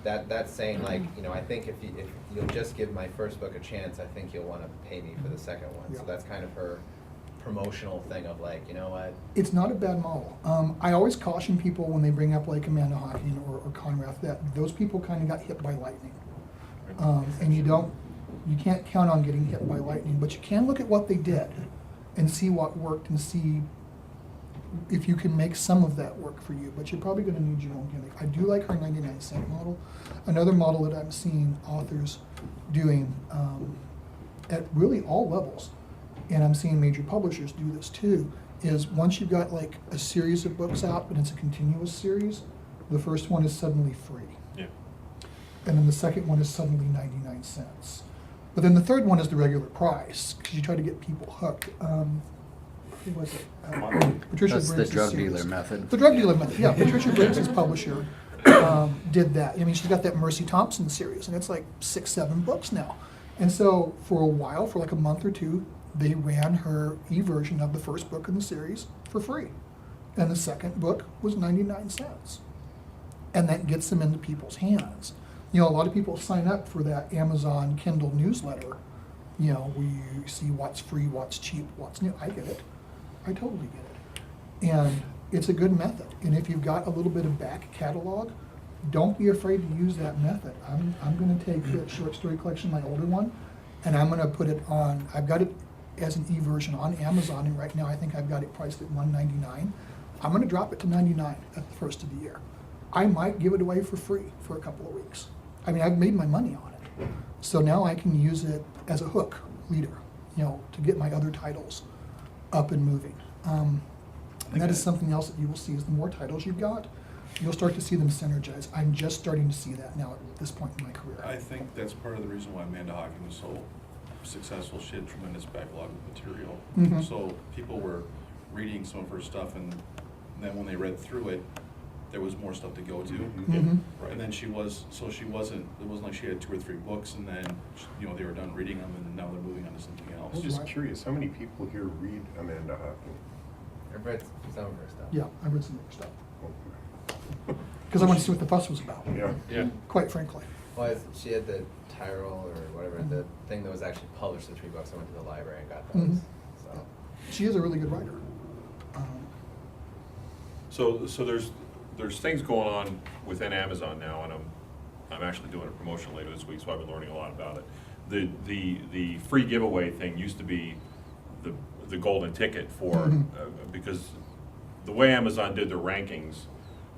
that's saying like I think if you'll just give my first book a chance, I think you'll want to pay me for the second one. So Yep. that's kind of her promotional thing of like, you know what? It's not a bad model. I always caution people when they bring up like Amanda Hocking or Conrath that those people kind of got hit by lightning. And you can't count on getting hit by lightning, but you can look at what they did and see what worked and see if you can make some of that work for you, but you're probably gonna need your own gimmick. I do like her 99-cent model. Another model that I'm seeing authors doing at really all levels, and I'm seeing major publishers do this too, is once you've got like a series of books out and it's a continuous series, the first one is suddenly free. Yeah. And then the second one is suddenly 99 cents. But then the third one is the regular price, because you try to get people hooked. Who was it? Patricia That's the Briggs' drug series. dealer method. The drug dealer method, yeah. Patricia Briggs' publisher did that. I mean, she's got that Mercy Thompson series, and it's like 6-7 books now. And so for a while, for like a month or two, they ran her e-version of the first book in the series for free. And the second book was 99 cents. And that gets them into people's hands. You know, a lot of people sign up for that Amazon Kindle newsletter, you know, where you see what's free, what's cheap, what's new. I get it. I totally get it. And it's a good method. And if you've got a little bit of back catalog, don't be afraid to use that method. I'm going to take the short story collection, my older one, and I'm going to put it on, I've got it as an e-version on Amazon, and right now I think I've got it priced at $199. I'm going to drop it to $99 at the first of the year. I might give it away for free for a couple of weeks. I mean, I've made my money on it. So now I can use it as a hook leader, you know, to get my other titles up and moving. And that is something else that you will see is the more titles you've got, you'll start to see them synergize. I'm just starting to see that now at this point in my career. I think that's part of the reason why Amanda Hocking was so successful. She had tremendous backlog of material. Mhm. So people were reading some of her stuff, and then when they read through it, there was more stuff to go to. Mhm. And then it wasn't like she had 2 or 3 books and then, you know, they were done reading them and now they're moving on to something else. I'm just curious, how many people here read Amanda Hocking? I've read some of her stuff. Yeah, I read some more stuff. Okay. Because I wanted to see what the fuss was about, Yeah. quite frankly. Well, she had the Tyrol or whatever, the thing that was actually published, the 3 books. I went to the library and got those. Mhm. So. She is a really good writer. So there's things going on within Amazon now, and I'm actually doing a promotion later this week, so I've been learning a lot about it. The free giveaway thing used to be the golden ticket for Mhm. because the way Amazon did their rankings,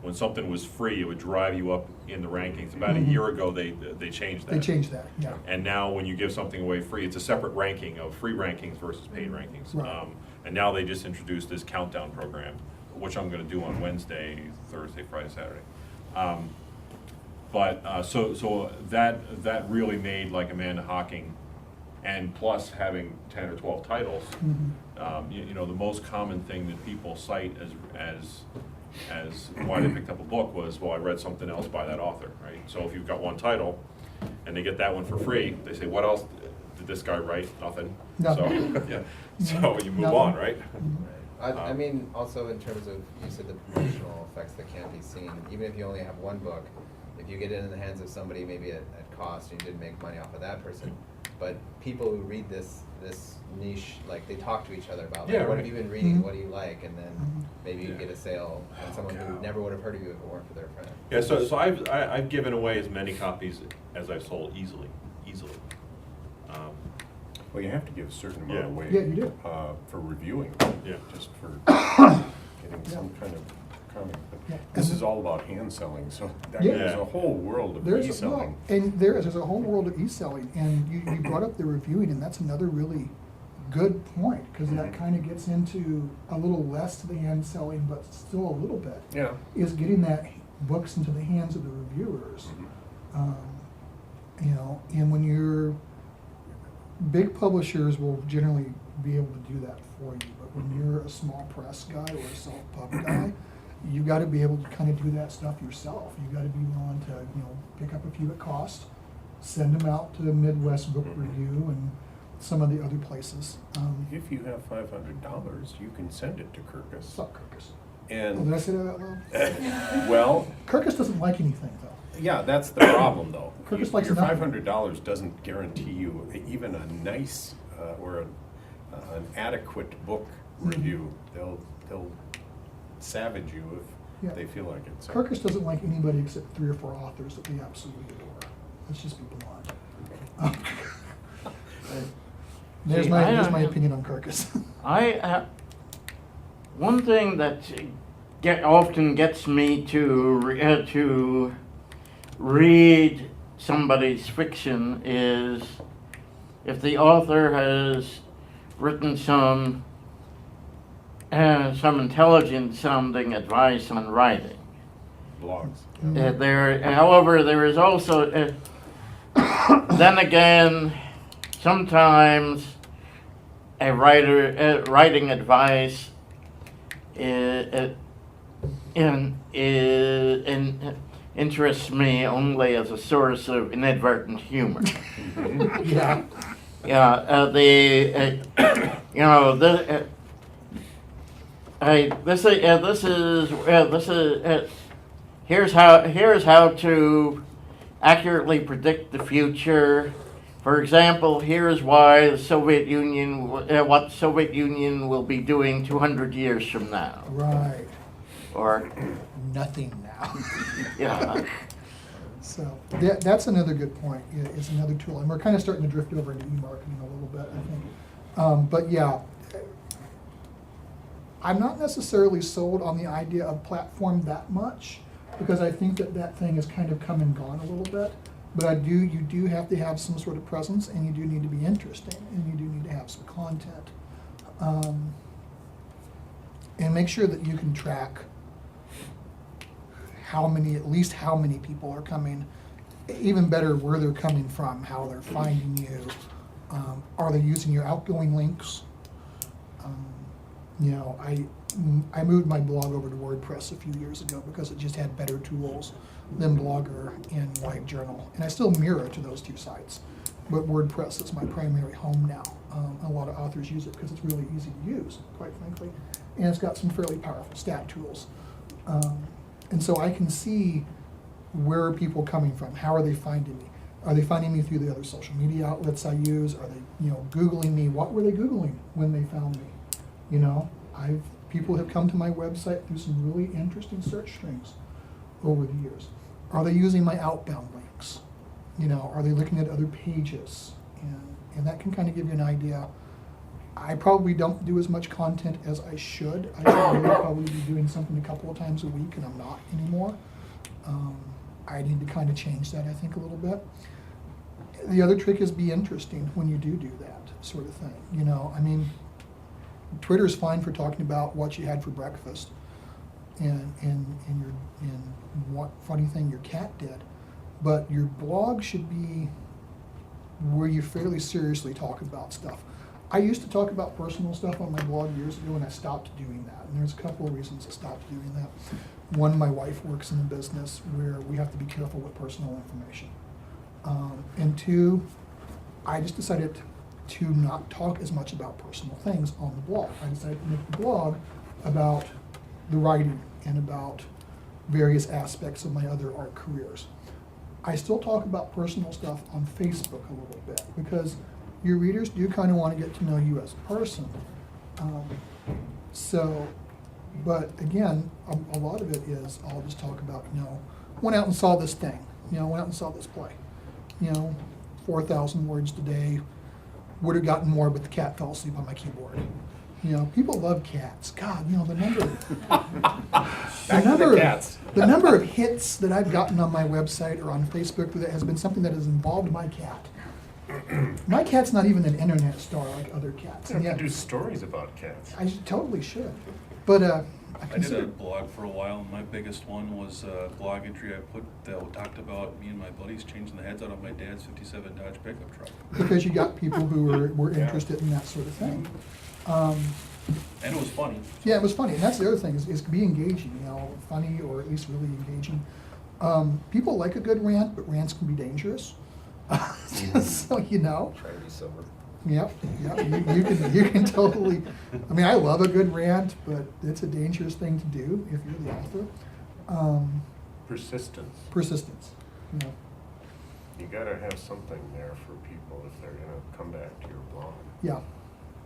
when something was free, it would drive you up in the rankings. About a Mhm. year ago, they changed that. They changed that, yeah. And now when you give something away free, it's a separate ranking of free rankings versus paid rankings. Right. And now they just introduced this countdown program, which I'm gonna do on Wednesday, Thursday, Friday, Saturday. So that really made like Amanda Hocking, and plus having 10 or 12 titles, Mhm. you know, the most common thing that people cite as why they picked up a book was, well, I read something else by that author, right? So if you've got one title and they get that one for free, they say, what else did this guy write? Nothing. Nothing. So, yeah. So you move Nothing. on, right? I mean, also in terms of, you said the promotional effects that can't be seen, even if you only have one book, if you get it in the hands of somebody maybe at cost, you did make money off of that person, but people who read this niche, like they talk to each other about, like, Yeah, what right. have you been reading, Mhm. what do you like, and then Mhm. maybe you Yeah. get a sale on someone who never would have heard of you if it weren't for their friend. Yeah, so I've given away as many copies as I've sold easily. Well, you have to give a certain amount Yeah. away. Yeah, you do. For reviewing, Yeah. just for getting some kind of comment. But Yeah. this And- is all about hand selling, so Yeah. there's a whole world of There's e-selling. and there's a whole world of e-selling, and you brought up the reviewing, and that's another really good point, because that Mhm. kind of gets into a little less to the hand selling, but still a little bit, Yeah. is getting that books into the hands of the reviewers. Mhm. You know, and when you're, big publishers will generally be able to do that for you, but when you're a small press guy or a self-pub guy, you gotta be able to kind of do that stuff yourself. You gotta be willing to, you know, pick up a few at cost, send them out to the Midwest Book Mhm. Review and some of the other places. If you have $500, you can send it to Kirkus. Fuck Kirkus. Oh, And, did I say that out loud? well, Kirkus doesn't like anything, though. yeah, that's the problem, though. Kirkus likes Your nothing. $500 doesn't guarantee you even a nice, or an adequate book review, they'll savage you Yeah. if they feel like it. So- Kirkus doesn't like anybody except 3 or 4 authors that we absolutely adore. Let's just be blunt. There's See, my, I there's don't my have- opinion on Kirkus. One thing that often gets me to read somebody's fiction is if the author has written some intelligent sounding advice on writing. Blogs. However, there is also, then again, sometimes a writing advice interests me only as a source of inadvertent humor. Yeah. Yeah, here's how to accurately predict the future. For example, here's why the Soviet Union, what the Soviet Union will be doing 200 years from now. Right. Or, Nothing now. yeah, So that's another good point, is another tool. And we're kind of starting to drift over into e-marketing a little bit, I think. But yeah, I'm not necessarily sold on the idea of platform that much, because I think that thing has kind of come and gone a little bit. But you do have to have some sort of presence, and you do need to be interesting, and you do need to have some content. And make sure that you can track at least how many people are coming, even better, where they're coming from, how they're finding you. Are they using your outgoing links? You know, I moved my blog over to WordPress a few years ago because it just had better tools than Blogger and LiveJournal. And I still mirror to those 2 sites, but WordPress is my primary home now. A lot of authors use it because it's really easy to use, quite frankly. And it's got some fairly powerful stat tools. And so I can see where are people coming from. How are they finding me? Are they finding me through the other social media outlets I use? Are they, Googling me? What were they Googling when they found me? People have come to my website through some really interesting search strings over the years. Are they using my outbound links? Are they looking at other pages? And that can kind of give you an idea. I probably don't do as much content as I should. I should really probably be doing something a couple of times a week, and I'm not anymore. I need to kind of change that, I think, a little bit. The other trick is be interesting when you do that sort of thing. Twitter's fine for talking about what you had for breakfast and what funny thing your cat did, but your blog should be where you fairly seriously talk about stuff. I used to talk about personal stuff on my blog years ago, and I stopped doing that. And there's a couple of reasons I stopped doing that. One, my wife works in a business where we have to be careful with personal information. And 2, I just decided to not talk as much about personal things on the blog. I decided to make the blog about the writing and about various aspects of my other art careers. I still talk about personal stuff on Facebook a little bit because your readers do kind of want to get to know you as a person. But again, a lot of it is I'll just talk about, went out and saw this thing, went out and saw this play. 4,000 words today. Would have gotten more, but the cat fell asleep on my keyboard. People love cats. God, the number of hits that I've gotten on my website or on Facebook that has been something that has involved my cat. My cat's not even an internet star like other cats. You And have to yet, do stories about cats. I totally should. But I I did a consider, blog for a while, and my biggest one was a blog entry I put that talked about me and my buddies changing the heads out of my dad's '57 Dodge pickup truck. because you got people who were Yeah. interested in that sort of thing. And it was funny. Yeah, it was funny, and that's the other thing, is be engaging, funny or at least really engaging. People like a good rant, but rants can be dangerous. So, Try to be sober. Yep, you can totally, I love a good rant, but it's a dangerous thing to do if you're the author. Persistence. Persistence, You gotta have something there for people if they're gonna come back to your blog. yeah.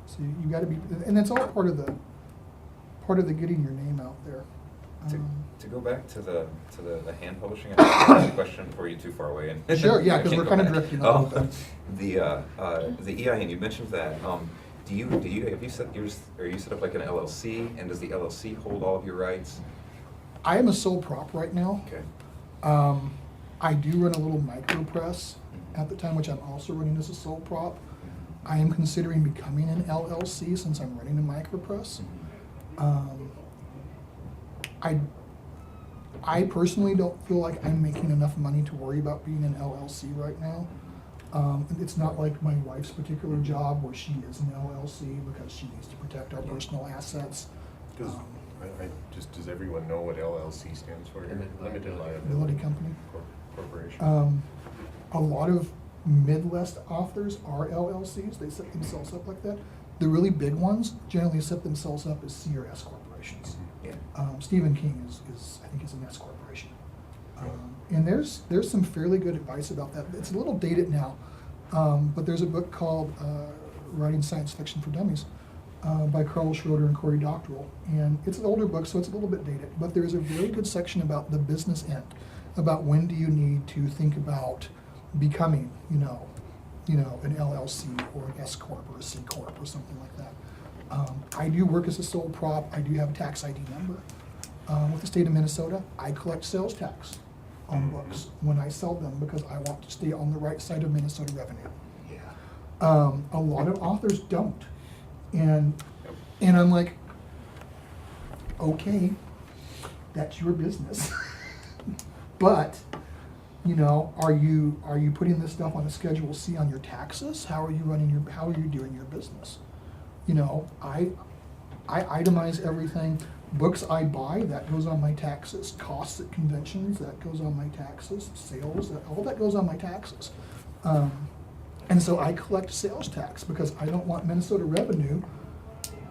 So you gotta be, and that's all part of the getting your name out there. To go back to the hand publishing, I have a question before you're too far away. And Sure, yeah, I 'cause can't we're go kinda back. drifting a little bit. The EIN, you mentioned that. Have you set up like an LLC, and does the LLC hold all of your rights? I am a sole prop right now. Okay. I do run a little micro press at the time, which I'm also running as a sole prop. I am considering becoming an LLC since I'm running a micro press. I personally don't feel like I'm making enough money to worry about being an LLC right now. It's not like my wife's particular job where she is an LLC because she needs to protect our personal assets. Does everyone know what LLC stands for? Limited Liability Liability company. Corporation. A lot of Midwest authors are LLCs. They set themselves up like that. The really big ones generally set themselves up as C or S corporations. Yeah. Stephen King is I think is an S corporation. And there's some fairly good advice about that. It's a little dated now, but there's a book called Writing Science Fiction for Dummies by Carl Schroeder and Cory Doctorow. And it's an older book, so it's a little bit dated, but there's a very good section about the business end, about when do you need to think about becoming, an LLC or an S corp or a C corp or something like that. I do work as a sole prop. I do have a tax ID number. With the state of Minnesota, I collect sales tax on books when I sell them because I want to stay on the right side of Minnesota revenue. Yeah. A lot of authors don't. And I'm like, okay, that's your business. But, are you putting this stuff on a Schedule C on your taxes? How are you doing your business? I itemize everything. Books I buy, that goes on my taxes. Costs at conventions, that goes on my taxes. Sales, all that goes on my taxes. And so I collect sales tax because I don't want Minnesota Revenue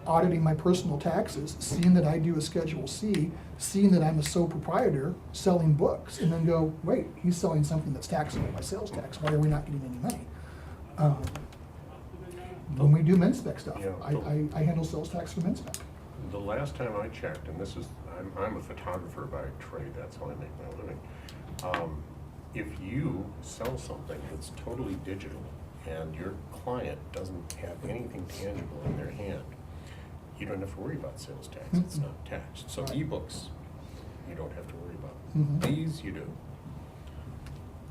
auditing my personal taxes, seeing that I do a Schedule C, seeing that I'm a sole proprietor selling books, and then go, wait, he's selling something that's taxable by sales tax. Why are we not getting any money? When we do MinSpec stuff, Yeah. I handle sales tax for MinSpec. The last time I checked, and I'm a photographer by trade, that's how I make my living. If you sell something that's totally digital and your client doesn't have anything tangible in their hand, you don't have to worry about sales tax, it's not taxed. So ebooks, you don't have to worry about. Mhm. These, you do.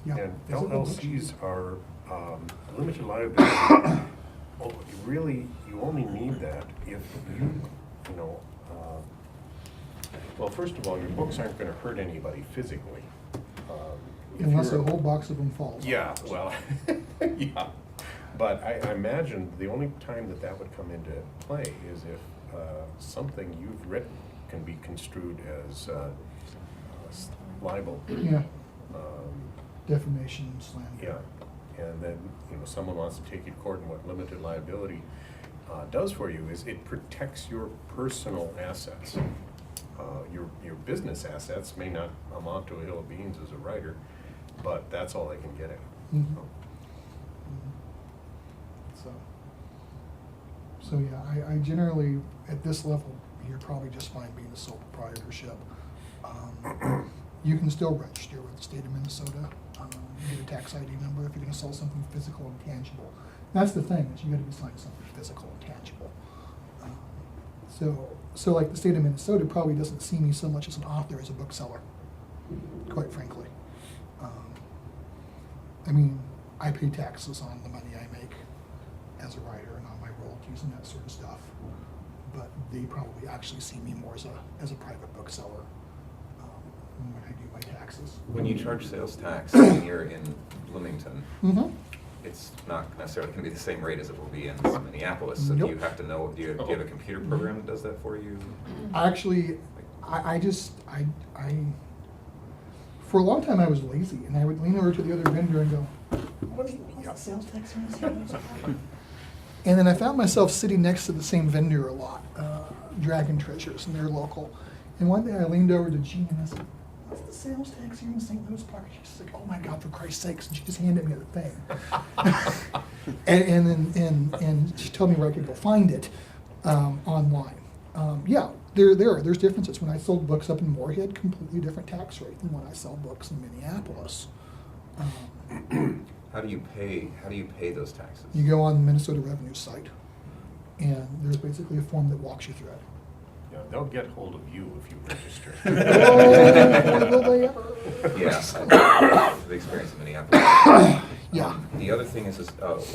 Yeah. And It's a little LLCs are limited liability. Oh, you only need that if well, first of all, your books aren't gonna hurt anybody physically. If Unless a you're- whole box of them falls. Yeah, well, yeah. But I imagine the only time that would come into play is if something you've written can be construed as libel. Yeah, Um, defamation, slander. Yeah, and then, someone wants to take you to court, and what limited liability does for you is it protects your personal assets. Your business assets may not amount to a hill of beans as a writer, but that's all they can get at. Mhm. So yeah, I generally, at this level, you're probably just fine being a sole proprietorship. You can still register with the state of Minnesota, get a tax ID number if you're gonna sell something physical and tangible. That's the thing, is you gotta be selling something physical and tangible. So like the state of Minnesota probably doesn't see me so much as an author as a bookseller, quite frankly. I pay taxes on the money I make as a writer and on my royalties and that sort of stuff. But they probably actually see me more as a private bookseller when I do my taxes. When you charge sales tax and you're in Bloomington, Mm-hmm. it's not necessarily going to be the same rate as it will be in Minneapolis. So Nope. do you have to know, do you have a computer program that does that for you? Actually, I for a long time I was lazy, and I would lean over to the other vendor and go, "What's the sales tax on this?" And then I found myself sitting next to the same vendor a lot, Dragon Treasures, and they're local. And one day I leaned over to Gene and I said, what's the sales tax here in St. Louis Park? She's like, oh my God, for Christ's sakes, and she just handed me the thing. and she told me where I could go find it online. Yeah, there's differences. When I sold books up in Moorhead, completely different tax rate than when I sell books in Minneapolis. How do you pay those taxes? You go on the Minnesota Revenue site, and there's basically a form that walks you through it. Yeah, they'll get hold of you if you register. Oh, will they ever? Yeah, the experience in Minneapolis. Yeah. The other thing is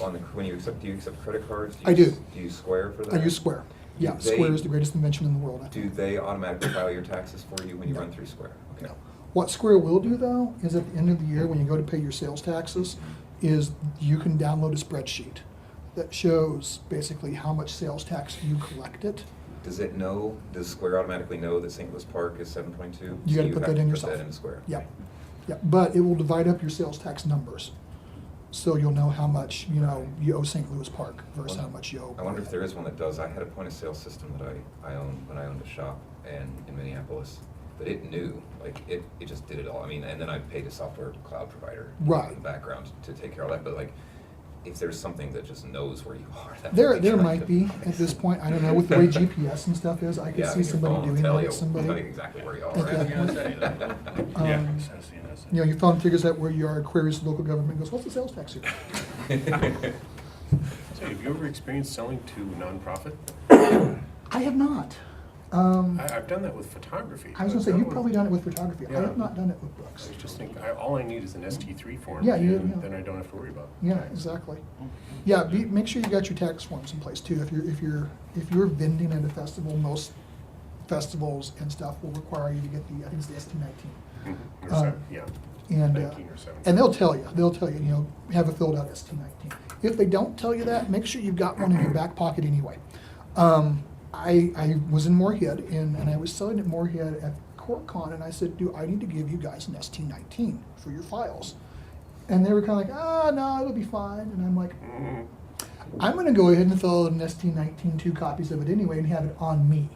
on the when you do you accept credit cards? I do. Do you use Square for that? I use Square. Yeah, They- Square is the greatest invention in the world, I Do think. they automatically file your taxes for you when you No. run through Square? Okay. No. What Square will do, though, is at the end of the year, when you go to pay your sales taxes, is you can download a spreadsheet that shows basically how much sales tax you collected. Does Square automatically know that St. Louis Park is 7.2? You gotta put that in Put yourself. that in Square. Yep. Yep. But it will divide up your sales tax numbers. So you'll know how much, you owe St. Louis Park versus how much you owe. I wonder if there is one that does. I had a point of sale system that I owned when I owned a shop in Minneapolis. But it knew, like, it just did it all. I mean, and then I paid a software cloud provider Right. in the background to take care of that. But like, if there's something that just knows where you are, that There would be trying might to- be at this point. I don't know, with the way GPS and stuff is, I could Yeah, see your somebody phone will doing tell that you, at somebody. tell you exactly where you are. Okay. Yeah, Um, that's the NSA. Your phone figures out where you are, queries the local government, goes, what's the sales tax here? So have you ever experienced selling to nonprofit? I have not. I've done that with photography. I was gonna say, you've probably done it with photography. I Yeah. have not done it with I books. was just thinking, all I need is an ST3 form, Yeah, and then I don't have to worry about it. Yeah, exactly. Yeah, make sure you got your tax forms in place too. If you're vending at a festival, most festivals and stuff will require you to get the, I think it's the ST19. Or seven, yeah, And, 19 or 7. and they'll tell you, have a filled out ST19. If they don't tell you that, make sure you've got one in your back pocket anyway. I was in Moorhead and I was selling at Moorhead at CorpCon, and I said, do I need to give you guys an ST19 for your files? And they were kind of like, no, it'll be fine. And I'm like, I'm going to go ahead and fill out an ST19, 2 copies of it anyway, and have it on me.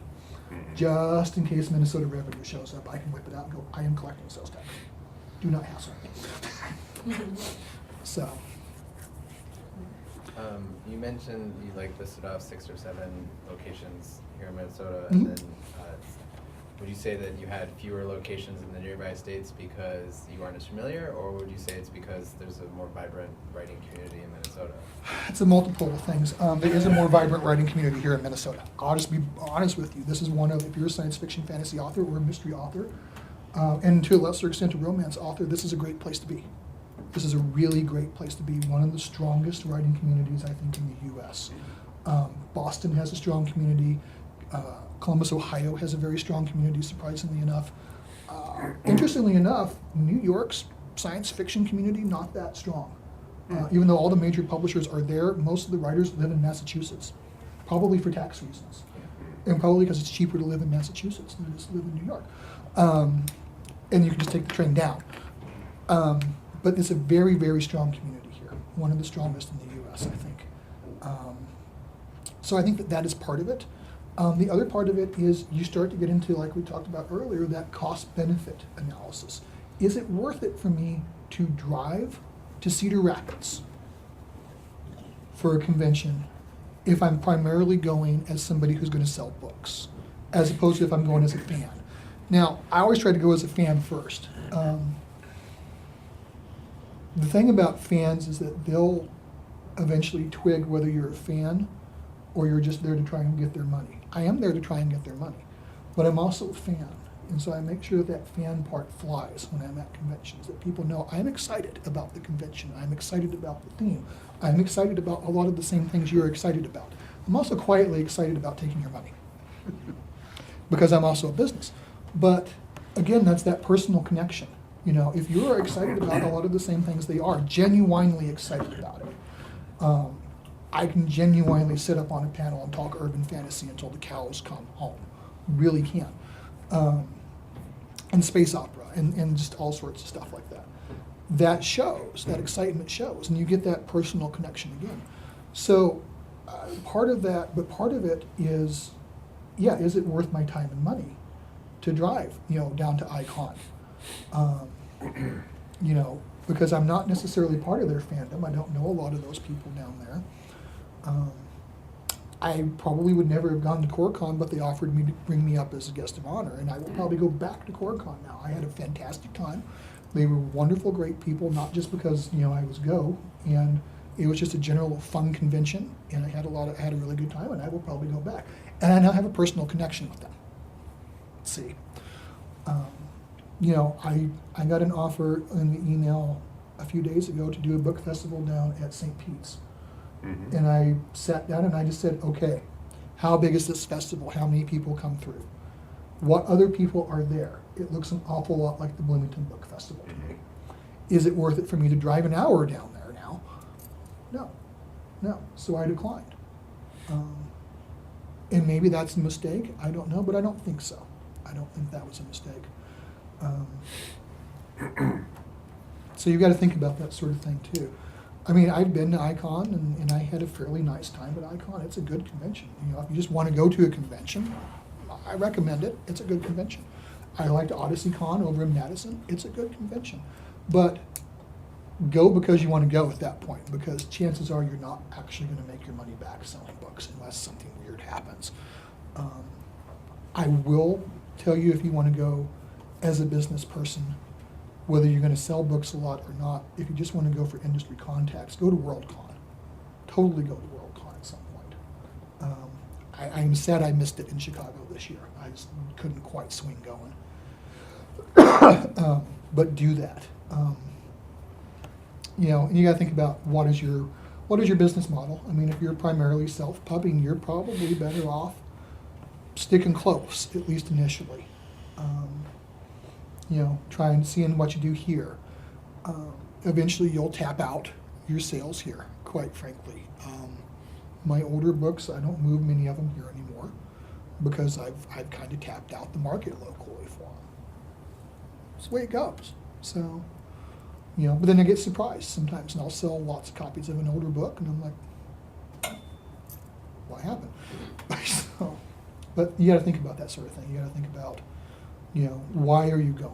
Just in case Minnesota Revenue shows up, I can whip it out and go, I am collecting sales tax. Do not hassle me. So, You mentioned you listed off 6 or 7 locations here in Minnesota, Mhm. and then would you say that you had fewer locations in the nearby states because you aren't as familiar, or would you say it's because there's a more vibrant writing community in Minnesota? it's a multiple of things. There is a more vibrant writing community here in Minnesota. I'll just be honest with you. This is one of, if you're a science fiction fantasy author or a mystery author, and to a lesser extent a romance author, this is a great place to be. This is a really great place to be. One of the strongest writing communities, I think, in the U.S. Boston has a strong community. Columbus, Ohio has a very strong community, surprisingly enough. Interestingly enough, New York's science fiction community, not that strong. Even though all the major publishers are there, most of the writers live in Massachusetts, probably for tax reasons. And probably because it's cheaper to live in Massachusetts than it is to live in New York. And you can just take the train down. But it's a very, very strong community here, one of the strongest in the U.S., I think. So I think that is part of it. The other part of it is you start to get into, like we talked about earlier, that cost-benefit analysis. Is it worth it for me to drive to Cedar Rapids for a convention if I'm primarily going as somebody who's going to sell books, as opposed to if I'm going as a fan? Now, I always try to go as a fan first. The thing about fans is that they'll eventually twig whether you're a fan or you're just there to try and get their money. I am there to try and get their money, but I'm also a fan. And so I make sure that fan part flies when I'm at conventions, that people know I'm excited about the convention, I'm excited about the theme, I'm excited about a lot of the same things you're excited about. I'm also quietly excited about taking your money because I'm also a business. But again, that's that personal connection. If you're excited about a lot of the same things they are, genuinely excited about it, I can genuinely sit up on a panel and talk urban fantasy until the cows come home. Really can. And space opera and just all sorts of stuff like that. That shows, that excitement shows, and you get that personal connection again. So part of that, but part of it is, is it worth my time and money to drive, down to Icon? You know, because I'm not necessarily part of their fandom. I don't know a lot of those people down there. I probably would never have gone to CoreCon, but they offered me to bring me up as a guest of honor, and I will probably go back to CoreCon now. I had a fantastic time. They were wonderful, great people, not just because, you know, I was go, and it was just a general fun convention, and I had a really good time, and I will probably go back. And I now have a personal connection with them. Let's see. You know, I got an offer in the email a few days ago to do a book festival down at St. Pete's. Mhm. And I sat down and I just said, okay, how big is this festival? How many people come through? What other people are there? It looks an awful lot like the Bloomington Book Festival to me. Is it worth it for me to drive an hour down there now? No. So I declined. And maybe that's a mistake. I don't know, but I don't think so. I don't think that was a mistake. So you've got to think about that sort of thing too. I mean, I've been to Icon and I had a fairly nice time at Icon. It's a good convention. You know, if you just want to go to a convention, I recommend it. It's a good convention. I liked Odyssey Con over in Madison. It's a good convention. But go because you want to go at that point, because chances are you're not actually going to make your money back selling books unless something weird happens. I will tell you, if you want to go as a business person, whether you're going to sell books a lot or not, if you just want to go for industry contacts, go to WorldCon. Totally go to WorldCon at some point. I'm sad I missed it in Chicago this year. I just couldn't quite swing going. But do that. You know, and you got to think about what is your business model. I mean, if you're primarily self-pubbing, you're probably better off sticking close, at least initially. You know, trying seeing what you do here. Eventually, you'll tap out your sales here. Quite frankly, my older books, I don't move many of them here anymore because I've kind of tapped out the market locally for them. It's the way it goes. So, you know, but then I get surprised sometimes, and I'll sell lots of copies of an older book, and I'm like, what happened? So, but you got to think about that sort of thing. You got to think about, you know, why are you going?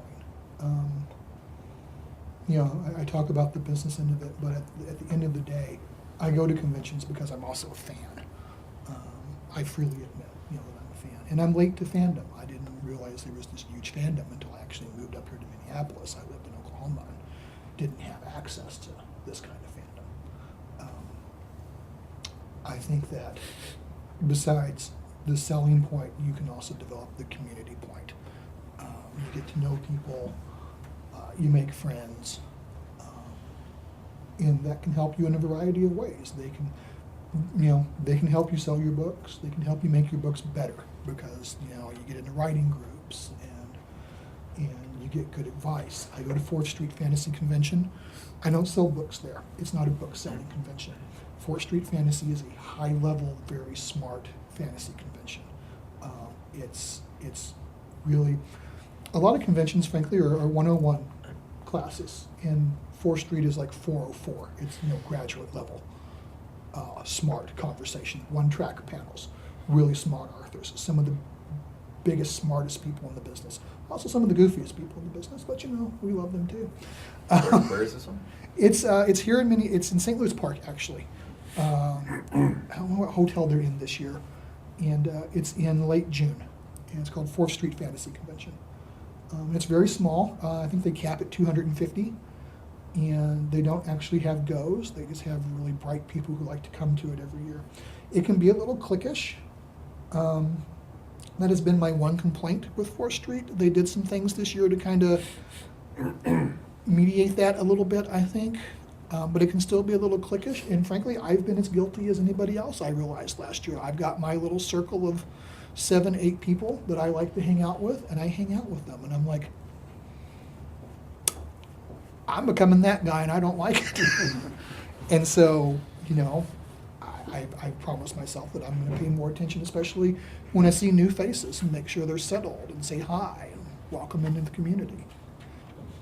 You know, I talk about the business end of it, but at the end of the day, I go to conventions because I'm also a fan. I freely admit, you know, that I'm a fan. And I'm late to fandom. I didn't realize there was this huge fandom until I actually moved up here to Minneapolis. I lived in Oklahoma and didn't have access to this kind of fandom. I think that besides the selling point, you can also develop the community point. You get to know people, you make friends, and that can help you in a variety of ways. They can, you know, they can help you sell your books. They can help you make your books better because, you know, you get into writing groups and you get good advice. I go to 4th Street Fantasy Convention. I don't sell books there. It's not a book selling convention. 4th Street Fantasy is a high level, very smart fantasy convention. It's really, a lot of conventions, frankly, are 101 classes, and 4th Street is like 404. It's, you know, graduate level, smart conversation, one-track panels, really smart authors, some of the biggest, smartest people in the business. Also some of the goofiest people in the business, but you know, we love them too. Where is this one? It's here in it's in St. Louis Park, actually. I don't know what hotel they're in this year, and it's in late June, and it's called 4th Street Fantasy Convention. It's very small. I think they cap at 250, and they don't actually have goes. They just have really bright people who like to come to it every year. It can be a little cliquish. That has been my one complaint with 4th Street. They did some things this year to kind of mediate that a little bit, I think. But it can still be a little cliquish, and frankly, I've been as guilty as anybody else. I realized last year I've got my little circle of 7, 8 people that I like to hang out with, and I hang out with them, and I'm like, I'm becoming that guy, and I don't like it. And so, you know, I promised myself that I'm going to pay more attention, especially when I see new faces, and make sure they're settled and say hi and welcome into the community.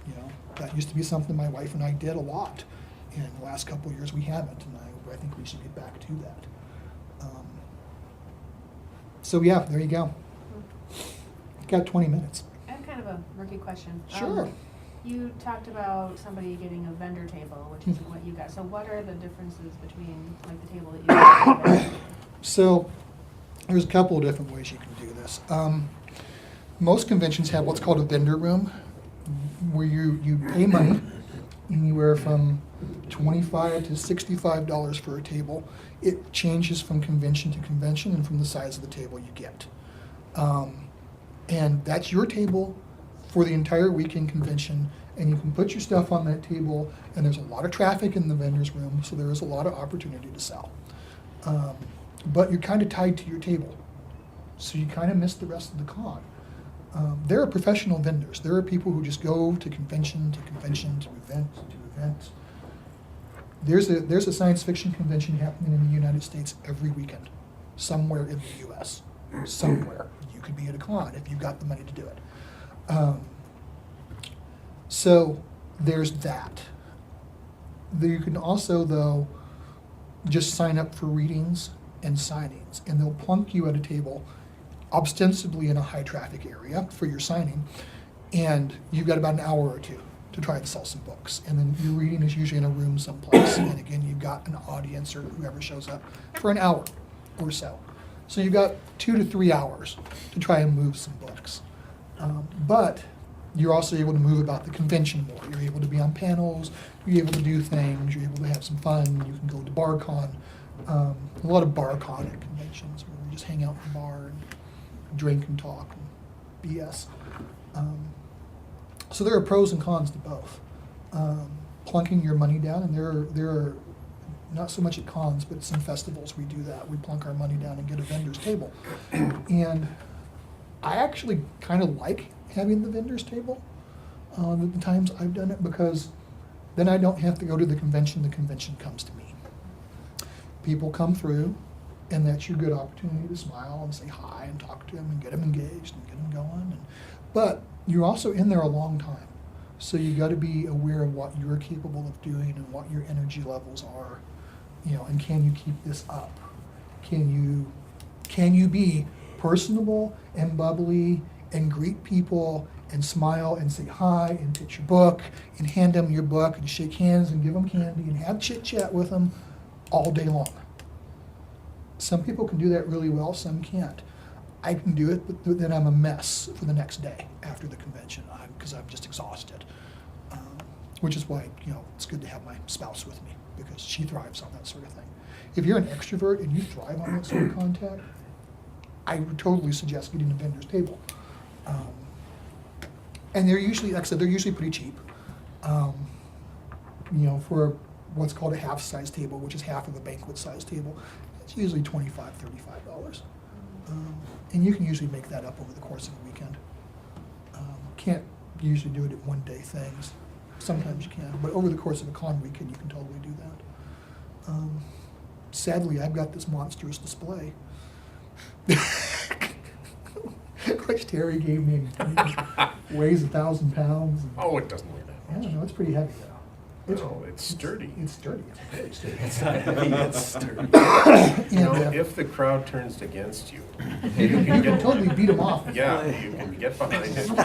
You know, that used to be something my wife and I did a lot. In the last couple of years, we haven't, and I think we should get back to that. So yeah, there you go. Got 20 minutes. I have kind of a rookie question. Sure. You talked about somebody getting a vendor table, which is what you got. So what are the differences between like the table that you got and the vendor table? So there's a couple of different ways you can do this. Most conventions have what's called a vendor room, where you pay money, anywhere from $25 to $65 for a table. It changes from convention to convention and from the size of the table you get. And that's your table for the entire weekend convention, and you can put your stuff on that table, and there's a lot of traffic in the vendor's room, so there is a lot of opportunity to sell. But you're kind of tied to your table, so you kind of miss the rest of the con. There are professional vendors. There are people who just go to convention to convention to event to event. There's a science fiction convention happening in the United States every weekend, somewhere in the U.S. Somewhere. You could be at a con if you've got the money to do it. So there's that. You can also, though, just sign up for readings and signings, and they'll plunk you at a table ostensibly in a high traffic area for your signing, and you've got about an hour or two to try and sell some books. And then your reading is usually in a room someplace, and again, you've got an audience or whoever shows up for an hour or so. So you've got 2 to 3 hours to try and move some books. But you're also able to move about the convention more. You're able to be on panels, you're able to do things, you're able to have some fun, you can go to BarCon. A lot of BarCon at conventions where we just hang out in the bar and drink and talk and BS. So there are pros and cons to both. Plunking your money down, and there are not so much at cons, but at some festivals we do that. We plunk our money down and get a vendor's table. And I actually kind of like having the vendor's table the times I've done it, because then I don't have to go to the convention comes to me. People come through, and that's your good opportunity to smile and say hi and talk to them and get them engaged and get them going. But you're also in there a long time, so you got to be aware of what you're capable of doing and what your energy levels are, and can you keep this up? Can you be personable and bubbly and greet people and smile and say hi and pitch your book and hand them your book and shake hands and give them candy and have chit chat with them all day long? Some people can do that really well, some can't. I can do it, but then I'm a mess for the next day after the convention because I'm just exhausted. Which is why it's good to have my spouse with me, because she thrives on that sort of thing. If you're an extrovert and you thrive on that sort of contact, I would totally suggest getting a vendor's table. And they're usually, like I said, they're usually pretty cheap. For what's called a half-size table, which is half of a banquet-size table, it's usually $25, $35. And you can usually make that up over the course of a weekend. Can't usually do it at one-day things. Sometimes you can, but over the course of a con weekend, you can totally do that. Sadly, I've got this monstrous display, which Terry gave me. Weighs 1,000 pounds. Oh, it doesn't weigh that I much. don't know, it's pretty heavy though. No, it's sturdy. It's sturdy. It's very sturdy. It's not heavy, it's sturdy. And, If the crowd turns against you, you can totally beat them off. yeah, you can get behind it. It's a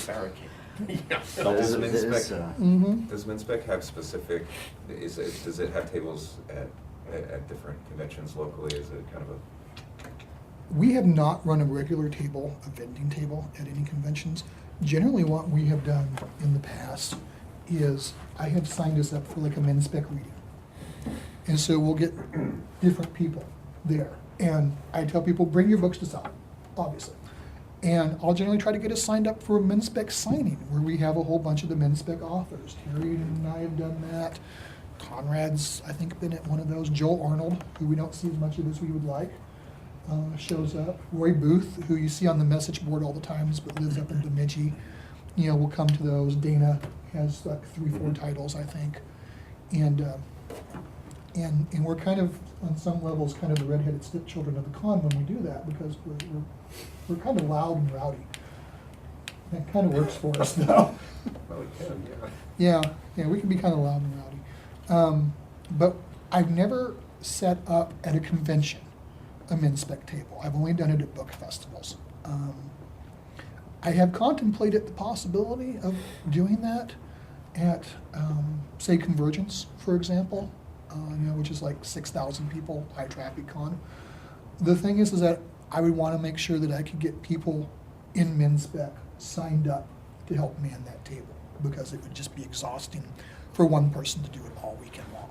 barricade. Yeah. Does It is, MinSpec, Mm-hmm. does MinSpec have specific, does it have tables at different conventions locally? Is it kind of a? We have not run a regular table, a vending table at any conventions. Generally, what we have done in the past is I have signed us up for like a MinSpec reading. And so we'll get different people there. And I tell people, bring your books to sell, obviously. And I'll generally try to get us signed up for a MinSpec signing, where we have a whole bunch of the MinSpec authors. Terry and I have done that. Conrad's, I think, been at one of those. Joel Arnold, who we don't see as much of as we would like, shows up. Roy Booth, who you see on the message board all the times, but lives up in Bemidji, will come to those. Dana has like 3-4 titles, I think. And we're kind of, on some levels, kind of the redheaded stepchildren of the con when we do that, because we're kind of loud and rowdy. That kind of works for us, though. Well, it can, yeah. Yeah, we can be kind of loud and rowdy. But I've never set up at a convention a MinSpec table. I've only done it at book festivals. I have contemplated the possibility of doing that at, say, Convergence, for example, which is like 6,000 people, high traffic con. The thing is that I would want to make sure that I could get people in MinSpec signed up to help man that table, because it would just be exhausting for one person to do it all weekend long.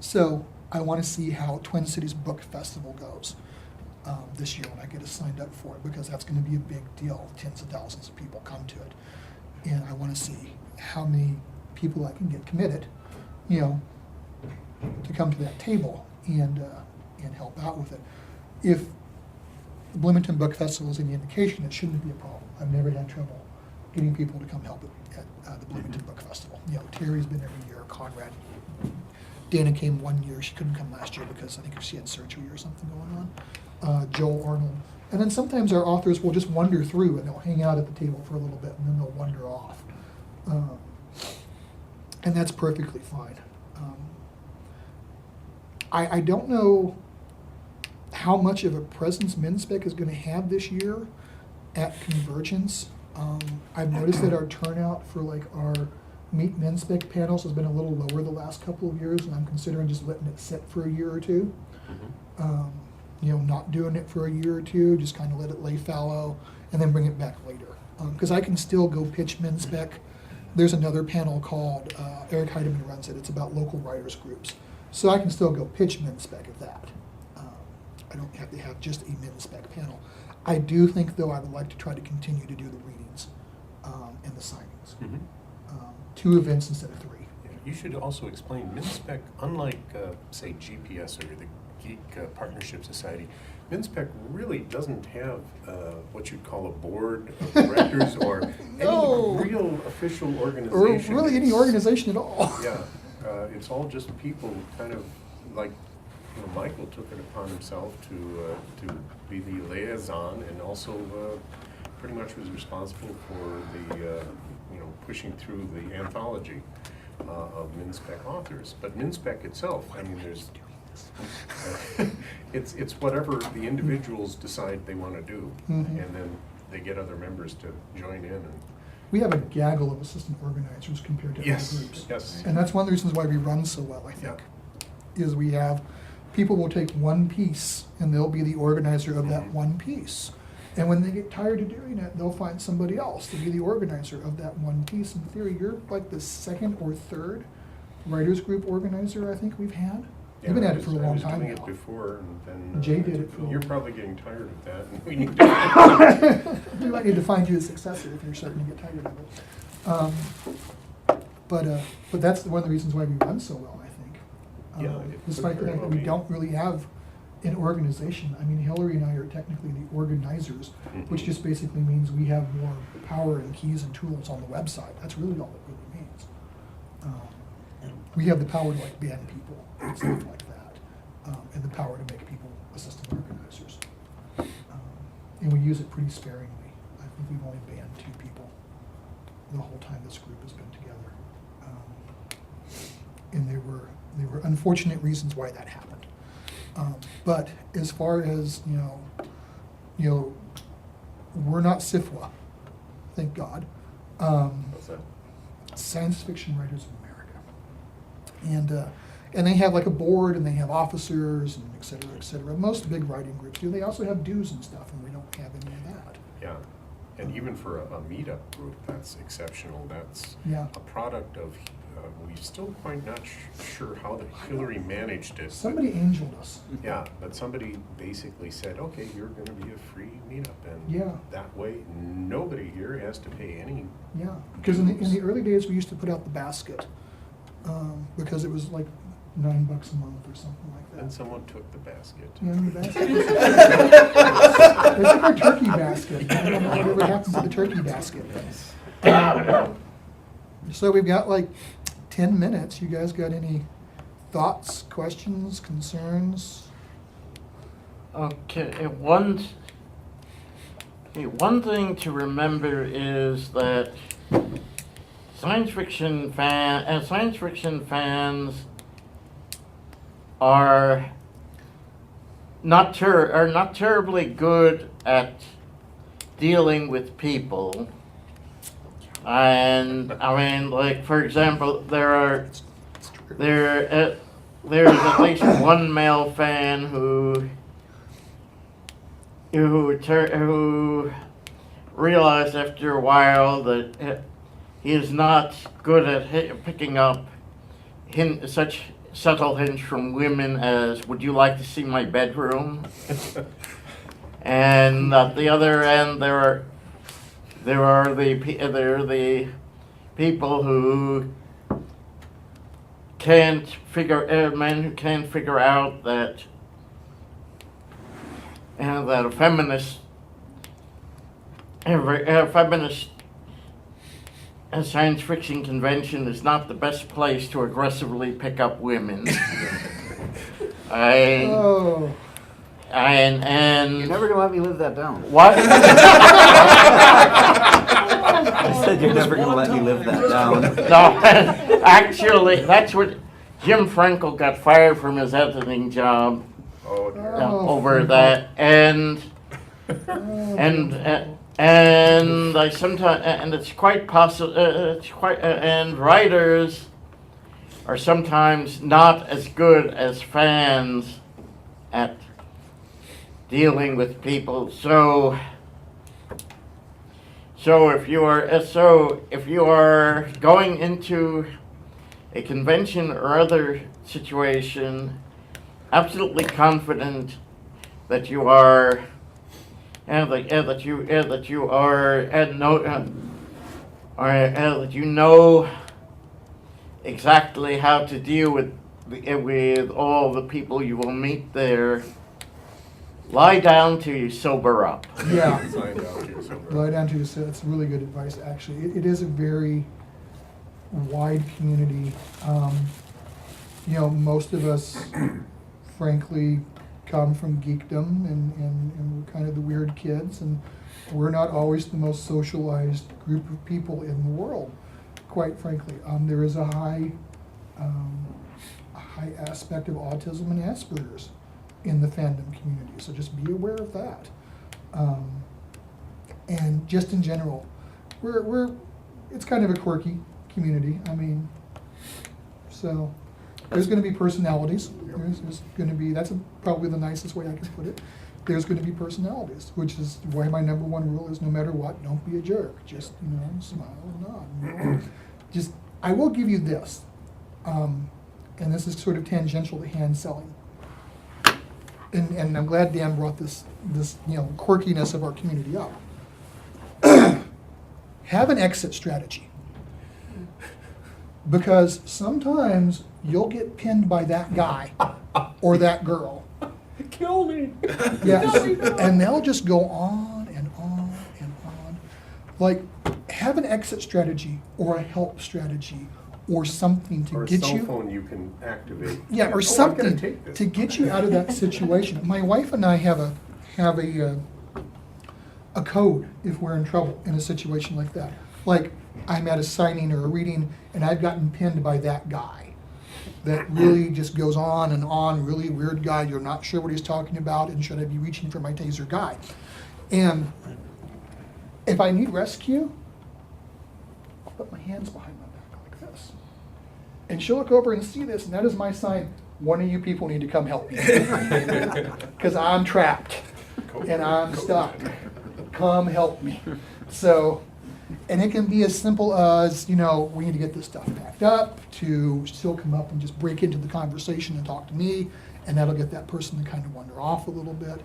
So I want to see how Twin Cities Book Festival goes this year when I get us signed up for it, because that's going to be a big deal. Tens of thousands of people come to it. And I want to see how many people I can get committed, to come to that table and help out with it. If the Bloomington Book Festival is any indication, it shouldn't be a problem. I've never had trouble getting people to come help at the Bloomington Book Festival. Terry's been every year, Conrad. Dana came one year, she couldn't come last year because I think she had surgery or something going on. Joel Arnold. And then sometimes our authors will just wander through and they'll hang out at the table for a little bit and then they'll wander off. And that's perfectly fine. I don't know how much of a presence MinSpec is going to have this year at Convergence. I've noticed that our turnout for like our Meet MinSpec panels has been a little lower the last couple of years, and I'm considering just letting it sit for a year or two. Not doing it for a year or two, just kind of let it lay fallow, and then bring it back later. Because I can still go pitch MinSpec. There's another panel called, Eric Heidemann runs it, it's about local writers groups. So I can still go pitch MinSpec at that. I don't have to have just a MinSpec panel. I do think, though, I would like to try to continue to do the readings and the signings. 2 events instead of 3. Yeah, you should also explain MinSpec, unlike, say, GPS or the Geek Partnership Society, MinSpec really doesn't have what you'd call a board of directors or No. any real official Or organization. really any organization at all. Yeah, it's all just people kind of like, Michael took it upon himself to be the liaison and also pretty much was responsible for the, pushing through the anthology of MinSpec authors. But MinSpec itself, I mean, there's, it's whatever the individuals decide they want to do. And then they get other members to join in. And We have a gaggle of assistant organizers compared to yes, other groups. yes. And that's one of the reasons why we run so well, I think, is we have, people will take one piece and they'll be the organizer of that one piece. And when they get tired of doing it, they'll find somebody else to be the organizer of that one piece. In theory, you're like the 2nd or 3rd writers group organizer I think we've had. You've been at it for a long time I was doing now. it before, and then Jay did it for a You're while. probably getting tired of that, and we need to. We might need to find you a successor if you're starting to get tired of it. But that's one of the reasons why we run so well, I think. Yeah, it Despite the could very fact that well we be. don't really have an organization. I mean, Hillary and I are technically the organizers, which just basically means we have more power and keys and tools on the website. That's really all it really means. We have the power to like ban people and stuff like that, and the power to make people assistant organizers. And we use it pretty sparingly. I think we've only banned 2 people the whole time this group has been together. And there were unfortunate reasons why that happened. But as far as, we're not SIFWA, thank God. What's that? Science Fiction Writers of America. And they have like a board and they have officers and et cetera, et cetera. Most big writing groups do. They also have dues and stuff, and we don't have any of that. Yeah, and even for a meetup group, that's exceptional. That's Yeah. a product of, we're still quite not sure how the Hillary managed it. Somebody angeled us. Yeah, but somebody basically said, okay, you're gonna be a free meetup, and Yeah. that way, nobody here has to pay any. Yeah, because in the early days, we used to put out the basket, because it was like $9 a month or something like that. And someone took the basket. Yeah, the basket. They took our turkey basket. I don't know whatever happened to the turkey basket. So we've got like 10 minutes. You guys got any thoughts, questions, concerns? Okay, one thing to remember is that science fiction fans are not terribly good at dealing with people. And I mean, like for example, there's at least one male fan who realized after a while that he is not good at picking up such subtle hints from women as "Would you like to see my bedroom?" And at the other end, there are the people who can't figure men who can't figure out that that a feminist science fiction convention is not the best place to aggressively pick up women. Oh. You're never gonna let me live that down. What? I said you're never gonna let me live that down. No, actually, that's what Jim Frankel got fired from his editing job Oh, dear. over that, and I sometimes, and it's quite possible, and writers are sometimes not as good as fans at dealing with people. So if you are going into a convention or other situation, absolutely confident that you are, that you know exactly how to deal with all the people you will meet there. Lie down till you sober up. Yeah. Sign down to yourself. Lie down to yourself. That's really good advice, actually. It is a very wide community. Most of us, frankly, come from geekdom and we're kind of the weird kids, and we're not always the most socialized group of people in the world, quite frankly. There is a high aspect of autism and Asperger's in the fandom community, so just be aware of that. And just in general, it's kind of a quirky community. I mean, so there's going to be personalities. There's going to be, probably the nicest way I can put it. There's going to be personalities, which is why my number one rule is no matter what, don't be a jerk. Just, smile and nod. Just, I will give you this, and this is sort of tangential to hand selling. And I'm glad Dan brought this quirkiness of our community up. Have an exit strategy. Because sometimes you'll get pinned by that guy or that girl. Kill me. Yes. And they'll just go on and on and on. Like, have an exit strategy or a help strategy or something to Or a get cell you. phone you can activate. Yeah, or I'm gonna something take this. to get you out of that situation. My wife and I have a code if we're in trouble in a situation like that. Like, I'm at a signing or a reading and I've gotten pinned by that guy that really just goes on and on, really weird guy, you're not sure what he's talking about, and should I be reaching for my taser guy? And if I need rescue, I'll put my hands behind my back like this. And she'll look over and see this, and that is my sign, one of you people need to come help me. Because I'm trapped and I'm stuck. Come help me. So, and it can be as simple as, we need to get this stuff packed up, to still come up and just break into the conversation and talk to me, and that'll get that person to kind of wander off a little bit.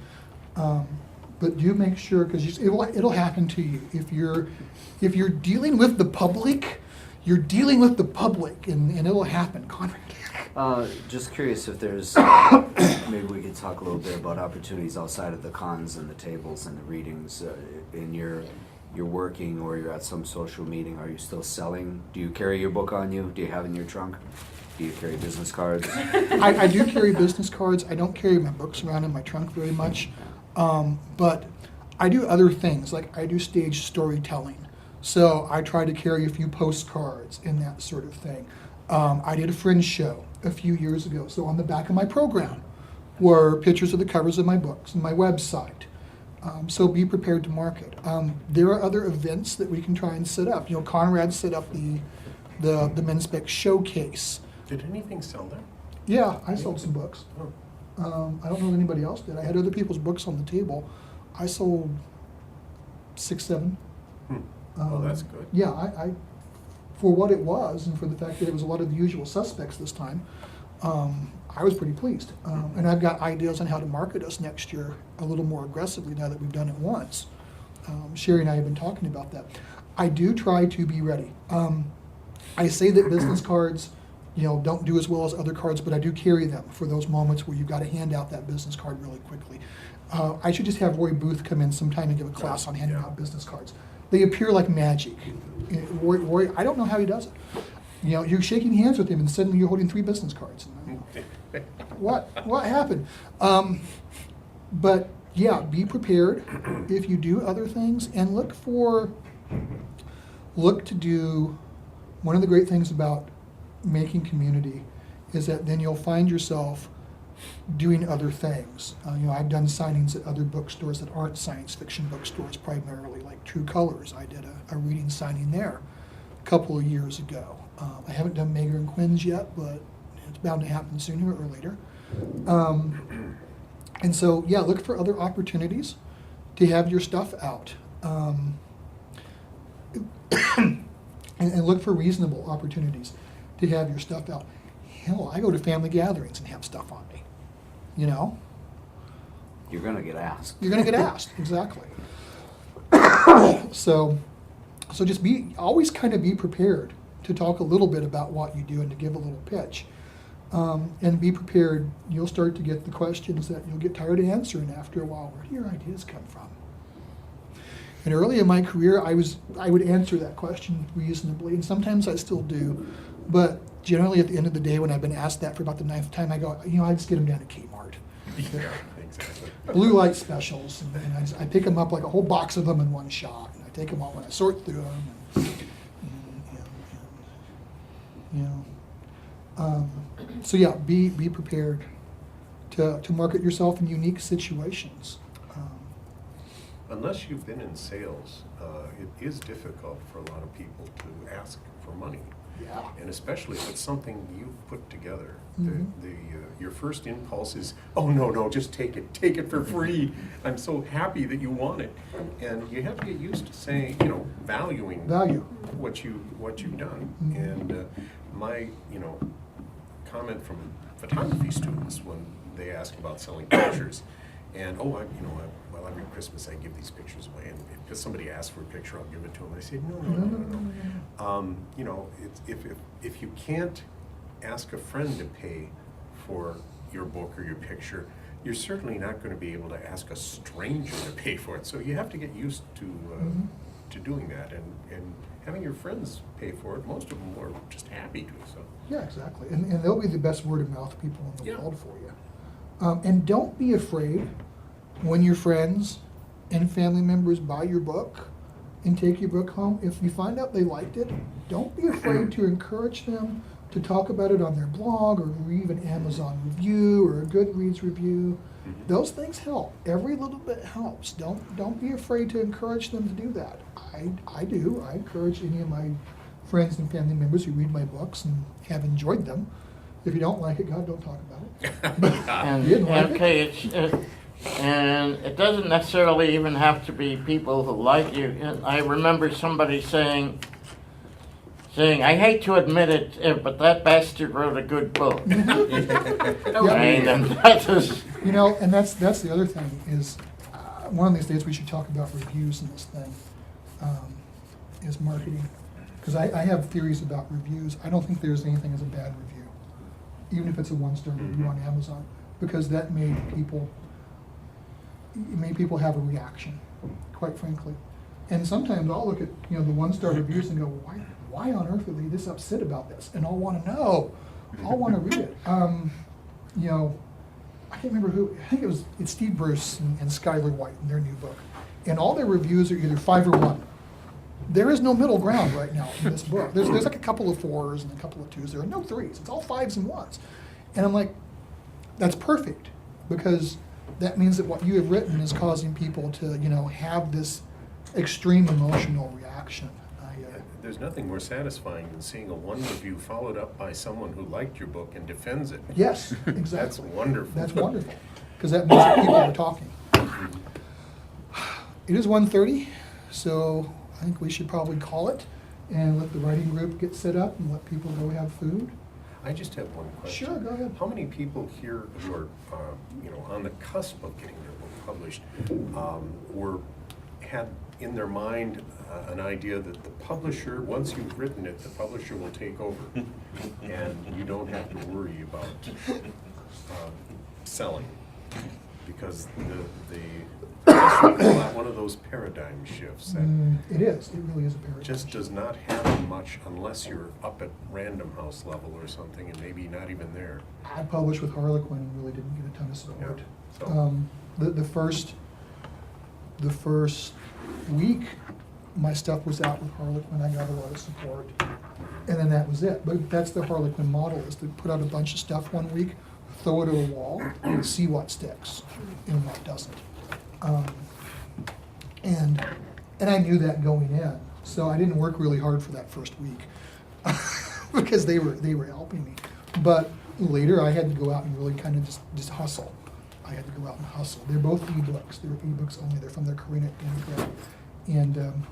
But do make sure, because it'll happen to you. If you're dealing with the public, you're dealing with the public, and it'll happen. Conrad. Just curious if there's, maybe we could talk a little bit about opportunities outside of the cons and the tables and the readings. In you're working or you're at some social meeting, are you still selling? Do you carry your book on you? Do you have it in your trunk? Do you carry business cards? I do carry business cards. I don't carry my books around in my trunk very much. But I do other things, like I do stage storytelling. So I try to carry a few postcards and that sort of thing. I did a fringe show a few years ago. So on the back of my program were pictures of the covers of my books and my website. So be prepared to market. There are other events that we can try and set up. You know, Conrad set up the Men's Spec Showcase. Did anything sell there? Yeah, I sold some books. Oh. I don't know if anybody else did. I had other people's books on the table. I sold 6, 7. Oh, that's good. Yeah, I for what it was and for the fact that it was a lot of the usual suspects this time, I was pretty pleased. And I've got ideas on how to market us next year a little more aggressively now that we've done it once. Sherry and I have been talking about that. I do try to be ready. I say that business cards, you know, don't do as well as other cards, but I do carry them for those moments where you've got to hand out that business card really quickly. I should just have Roy Booth come in sometime and give a class on handing out business cards. They appear like magic. Roy, I don't know how he does it. You know, you're shaking hands with him and suddenly you're holding 3 business cards. What happened? But yeah, be prepared if you do other things and look to do, one of the great things about making community is that then you'll find yourself doing other things. You know, I've done signings at other bookstores that aren't science fiction bookstores primarily, like True Colors. I did a reading signing there a couple of years ago. I haven't done Mager and Quinn's yet, but it's bound to happen sooner or later. And so, yeah, look for other opportunities to have your stuff out. And look for reasonable opportunities to have your stuff out. Hell, I go to family gatherings and have stuff on me, you know? You're gonna get asked. You're gonna get asked, exactly. So just always kind of be prepared to talk a little bit about what you do and to give a little pitch. And be prepared, you'll start to get the questions that you'll get tired of answering after a while. Where do your ideas come from? And early in my career, I would answer that question reasonably, and sometimes I still do. But generally at the end of the day, when I've been asked that for about the 9th time, I go, you know, I just get them down to Kmart. Yeah, exactly. Blue light specials, and I pick them up like a whole box of them in one shot, and I take them all and I sort through them, and you know. So yeah, be prepared to market yourself in unique situations. Unless you've been in sales, it is difficult for a lot of people to ask for money. Yeah. And especially if it's something you've put together. Mhm. Your first impulse is, oh, no, just take it for free. I'm so happy that you want it. And you have to get used to saying, you know, valuing Value. what you've done. Mhm. And my, you know, comment from photography students when they ask about selling pictures, and well, every Christmas I give these pictures away, and if somebody asks for a picture, I'll give it to them. I say, no. You know, if you can't ask a friend to pay for your book or your picture, you're certainly not going to be able to ask a stranger to pay for it. So you have to get used to doing that, and having your friends pay for it. Most of them are just happy to. So Yeah, exactly. And they'll be the best word of mouth people in the Yeah. world for you. And don't be afraid when your friends and family members buy your book and take your book home. If you find out they liked it, don't be afraid to encourage them to talk about it on their blog or leave an Amazon review or a Goodreads review. Those things help. Every little bit helps. Don't be afraid to encourage them to do that. I do. I encourage any of my friends and family members who read my books and have enjoyed them. If you don't like it, God, don't talk about it. But And, you didn't like it? okay, and it doesn't necessarily even have to be people who like you. And I remember somebody saying, I hate to admit it, but that bastard wrote a good book. I mean, and that is, You know, and that's the other thing is, one of these days we should talk about reviews in this thing, is marketing. Because I have theories about reviews. I don't think there's anything as a bad review, even if it's a 1-star review on Amazon, because that made people have a reaction, quite frankly. And sometimes I'll look at, you know, the 1-star reviews and go, why on earth are they this upset about this? And I'll want to know. I'll want to read it. You know, I can't remember who. I think it's Steve Bruce and Skylar White in their new book, and all their reviews are either 5 or 1. There is no middle ground right now in this book. There's like a couple of 4s and a couple of 2s. There are no 3s. It's all 5s and 1s, and I'm like, that's perfect, because that means that what you have written is causing people to, have this extreme emotional reaction. There's nothing more satisfying than seeing a one review followed up by someone who liked your book and defends it. Yes, exactly. That's wonderful. That's wonderful, because that means that people are talking. It is 1:30, so I think we should probably call it and let the writing group get set up and let people go have food. I just have one question. Sure, go ahead. How many people here who are, on the cusp of getting their book published, had in their mind an idea that the publisher, once you've written it, the publisher will take over, and you don't have to worry about selling, because it's one of those paradigm shifts that It is, it really is a paradigm. just does not happen much unless you're up at Random House level or something, and maybe not even there. I published with Harlequin and really didn't get a ton of support. Yeah, so- The first week, my stuff was out with Harlequin, I got a lot of support, and then that was it. But that's the Harlequin model, is to put out a bunch of stuff one week, throw it at a wall, and see what sticks and what doesn't. And I knew that going in, so I didn't work really hard for that first week because they were helping me. But later, I had to go out and really kind of just hustle. I had to go out and hustle. They're both ebooks. They're ebooks only. They're from their Karina Democrat. And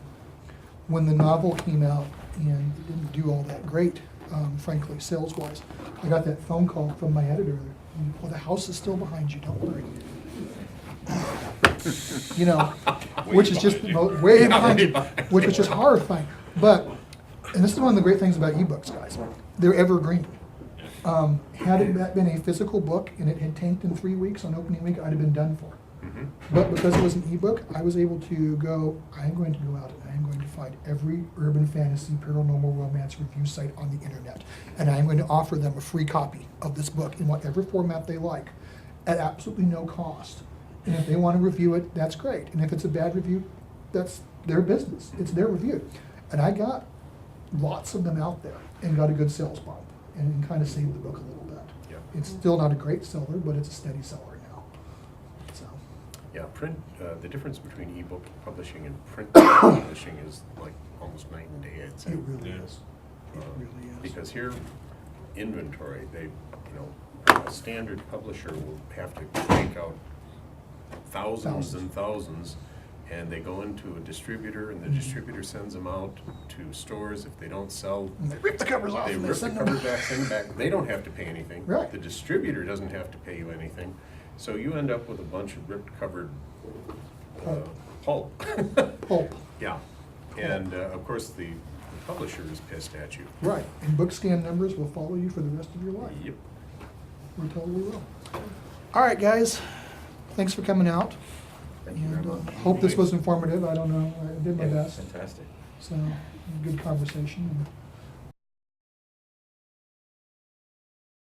when the novel came out and it didn't do all that great, frankly, sales-wise, I got that phone call from my editor. Well, the house is still behind you. Don't worry. Which is just way behind you, which is just horrifying. But, and this is one of the great things about ebooks, guys. They're evergreen. Had it been a physical book and it had tanked in 3 weeks on opening week, I'd have been done for. But because it was an ebook, I was able to go, I'm going to go out and I'm going to find every urban fantasy, paranormal romance review site on the internet. And I'm going to offer them a free copy of this book in whatever format they like at absolutely no cost. And if they want to review it, that's great. And if it's a bad review, that's their business. It's their review. And I got lots of them out there and got a good sales bump and kind of saved the book a little bit. Yeah. It's still not a great seller, but it's a steady seller now. So, Yeah, print, the difference between ebook publishing and print publishing is like almost night and day, I'd say. it really Yeah. is. It really is. Because here, inventory, a standard publisher will have to crank out thousands and thousands, and they go into a distributor, and the distributor sends them out to stores. If they don't sell, And they rip the covers off they and they rip the send cover them. back, send back. They don't have to pay anything. Right. The distributor doesn't have to pay you anything. So you end up with a bunch of ripped covered pulp. Pulp. Yeah. And of course, the publisher is pissed at you. Right. And book scan numbers will follow you for the rest of your life. Yep. We totally will. All right, guys. Thanks for coming out. Thank you very And much. hope this was informative. I don't know. I did my best. Fantastic. So, good conversation.